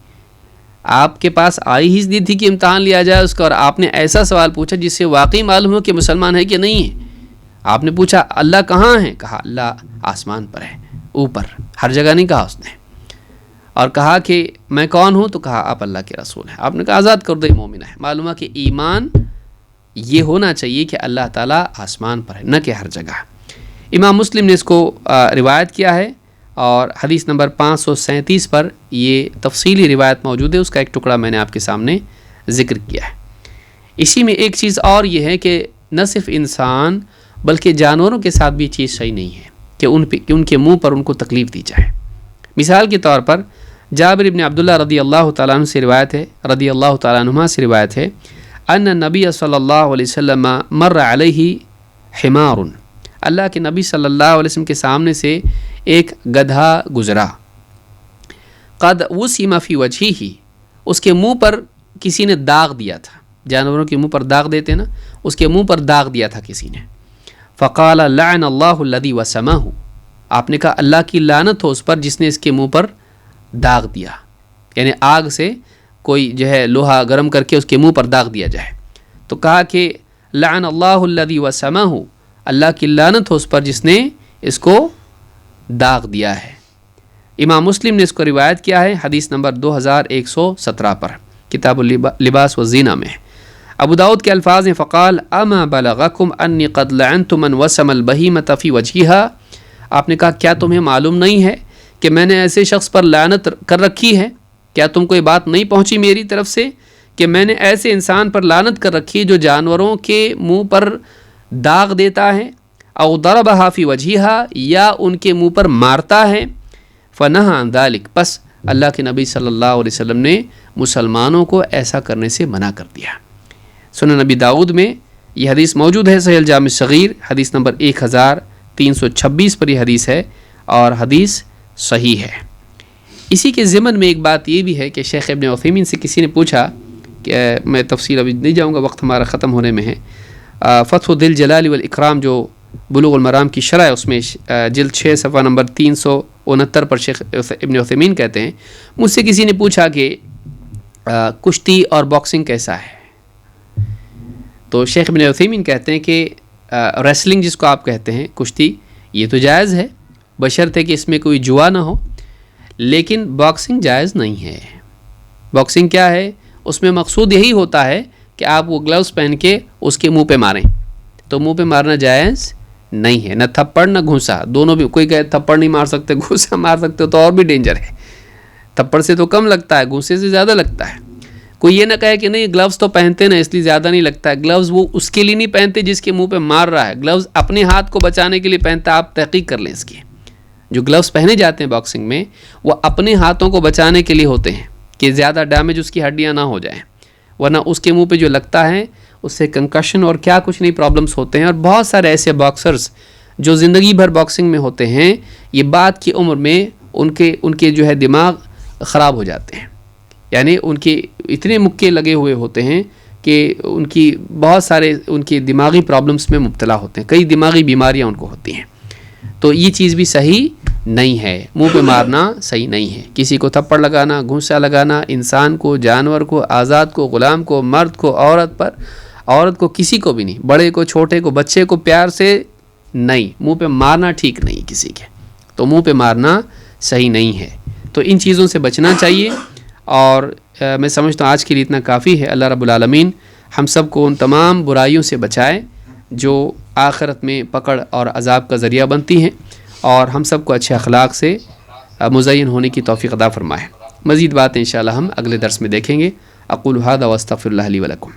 آپ کے پاس آئی ہی دی تھی کہ امتحان لیا جائے اس کا، اور آپ نے ایسا سوال پوچھا جس سے واقعی معلوم ہو کہ مسلمان ہے کہ نہیں ہے۔ آپ نے پوچھا اللہ کہاں ہے، کہا اللہ آسمان پر ہے، اوپر، ہر جگہ نہیں کہا اس نے، اور کہا کہ میں کون ہوں، تو کہا آپ اللہ کے رسول ہیں۔ آپ نے کہا آزاد کر دو، یہ مومنہ ہے۔ معلوم ہے کہ ایمان یہ ہونا چاہیے کہ اللہ تعالیٰ آسمان پر ہے، نہ کہ ہر جگہ۔ امام مسلم نے اس کو روایت کیا ہے اور حدیث نمبر 537 پر یہ تفصیلی روایت موجود ہے، اس کا ایک ٹکڑا میں نے آپ کے سامنے ذکر کیا ہے۔ اسی میں ایک چیز اور یہ ہے کہ نہ صرف انسان بلکہ جانوروں کے ساتھ بھی چیز صحیح نہیں ہے کہ ان کے منہ پر ان کو تکلیف دی جائے۔ مثال کے طور پر جابر بن عبداللہ رضی اللہ تعالیٰ عنہ سے روایت ہے، رضی اللہ تعالیٰ عنہما سے روایت ہے، ان نبی صلی اللہ علیہ وسلم مر علیہ حمار، اللہ کے نبی صلی اللہ علیہ وسلم کے سامنے سے ایک گدھا گزرا، قد وسم فی وجہہ، اس کے منہ پر کسی نے داغ دیا تھا، جانوروں کے منہ پر داغ دیتے نا، اس کے منہ پر داغ دیا تھا کسی نے۔ فقال لعن اللہ الذی وسمہ، آپ نے کہا اللہ کی لعنت ہو اس پر جس نے اس کے منہ پر داغ دیا، یعنی آگ سے کوئی جو ہے لوہا گرم کر کے اس کے منہ پر داغ دیا جائے، تو کہا کہ لعن اللہ الذی وسمہ، اللہ کی لعنت ہو اس پر جس نے اس کو داغ دیا ہے۔ امام مسلم نے اس کو روایت کیا ہے حدیث نمبر 2117 پر، کتاب اللباس والزینہ میں۔ ابو داؤد کے الفاظ ہیں فقال اما بلغکم انی قد لعنت من وسم البہیمۃ فی وجہہا، آپ نے کہا کیا تمہیں معلوم نہیں ہے کہ میں نے ایسے شخص پر لعنت کر رکھی ہے؟ کیا تم کو یہ بات نہیں پہنچی میری طرف سے کہ میں نے ایسے انسان پر لعنت کر رکھی ہے جو جانوروں کے منہ پر داغ دیتا ہے، او ضربہا فی وجہہا، یا ان کے منہ پر مارتا ہے، فنہا عن ذلک، پس اللہ کے نبی صلی اللہ علیہ وسلم نے مسلمانوں کو ایسا کرنے سے منع کر دیا۔ سنن نبی داؤد میں یہ حدیث موجود ہے، صحیح الجامع الصغیر حدیث نمبر 1326 پر یہ حدیث ہے اور حدیث صحیح ہے۔ اسی کے ضمن میں ایک بات یہ بھی ہے کہ شیخ ابن عثیمین سے کسی نے پوچھا، کہ میں تفصیل ابھی نہیں جاؤں گا، وقت ہمارا ختم ہونے میں ہے، فتح ذی الجلال والاکرام جو بلوغ المرام کی شرح ہے، اس میں جلد 6 صفحہ نمبر 369 پر شیخ ابن عثیمین کہتے ہیں، مجھ سے کسی نے پوچھا کہ کشتی اور باکسنگ کیسا ہے؟ تو شیخ ابن عثیمین کہتے ہیں کہ ریسلنگ جس کو آپ کہتے ہیں، کشتی، یہ تو جائز ہے بشرطے کہ اس میں کوئی جوا نہ ہو، لیکن باکسنگ جائز نہیں ہے۔ باکسنگ کیا ہے؟ اس میں مقصود یہی ہوتا ہے کہ آپ وہ گلوز پہن کے اس کے منہ پہ ماریں، تو منہ پہ مارنا جائز نہیں ہے، نہ تھپڑ نہ گھونسا، دونوں بھی۔ کوئی کہے تھپڑ نہیں مار سکتے، گھونسا مار سکتے تو اور بھی ڈینجر ہے، تھپڑ سے تو کم لگتا ہے، گھونسے سے زیادہ لگتا ہے۔ کوئی یہ نہ کہے کہ نہیں گلوز تو پہنتے نا اس لیے زیادہ نہیں لگتا ہے، گلوز وہ اس کے لیے نہیں پہنتے جس کے منہ پہ مار رہا ہے، گلوز اپنے ہاتھ کو بچانے کے لیے پہنتا ہے۔ آپ تحقیق کر لیں اس کی، جو گلوز پہنے جاتے ہیں باکسنگ میں وہ اپنے ہاتھوں کو بچانے کے لیے ہوتے ہیں کہ زیادہ ڈیمیج اس کی ہڈیاں نہ ہو جائیں، ورنہ اس کے منہ پہ جو لگتا ہے اس سے کنکشن اور کیا کچھ نہیں پرابلمس ہوتے ہیں۔ اور بہت سارے ایسے باکسرز جو زندگی بھر باکسنگ میں ہوتے ہیں، یہ بعد کی عمر میں ان کے جو ہے دماغ خراب ہو جاتے ہیں، یعنی ان کے اتنے مکے لگے ہوئے ہوتے ہیں کہ ان کی بہت سارے ان کی دماغی پرابلمس میں مبتلا ہوتے ہیں، کئی دماغی بیماریاں ان کو ہوتی ہیں۔ تو یہ چیز بھی صحیح نہیں ہے، منہ پہ مارنا صحیح نہیں ہے، کسی کو تھپڑ لگانا، گھونسا لگانا، انسان کو، جانور کو، آزاد کو، غلام کو، مرد کو، عورت کو، کسی کو بھی نہیں، بڑے کو، چھوٹے کو، بچے کو پیار سے نہیں، منہ پہ مارنا ٹھیک نہیں کسی کے، تو منہ پہ مارنا صحیح نہیں ہے۔ تو ان چیزوں سے بچنا چاہیے، اور میں سمجھتا ہوں آج کے لیے اتنا کافی ہے۔ اللہ رب العالمین ہم سب کو ان تمام برائیوں سے بچائے جو آخرت میں پکڑ اور عذاب کا ذریعہ بنتی ہیں، اور ہم سب کو اچھے اخلاق سے مزین ہونے کی توفیق عطا فرمائے۔ مزید باتیں انشاءاللہ ہم اگلے درس میں دیکھیں گے۔ اقول ھذا واستغفر اللہ لی ولکم۔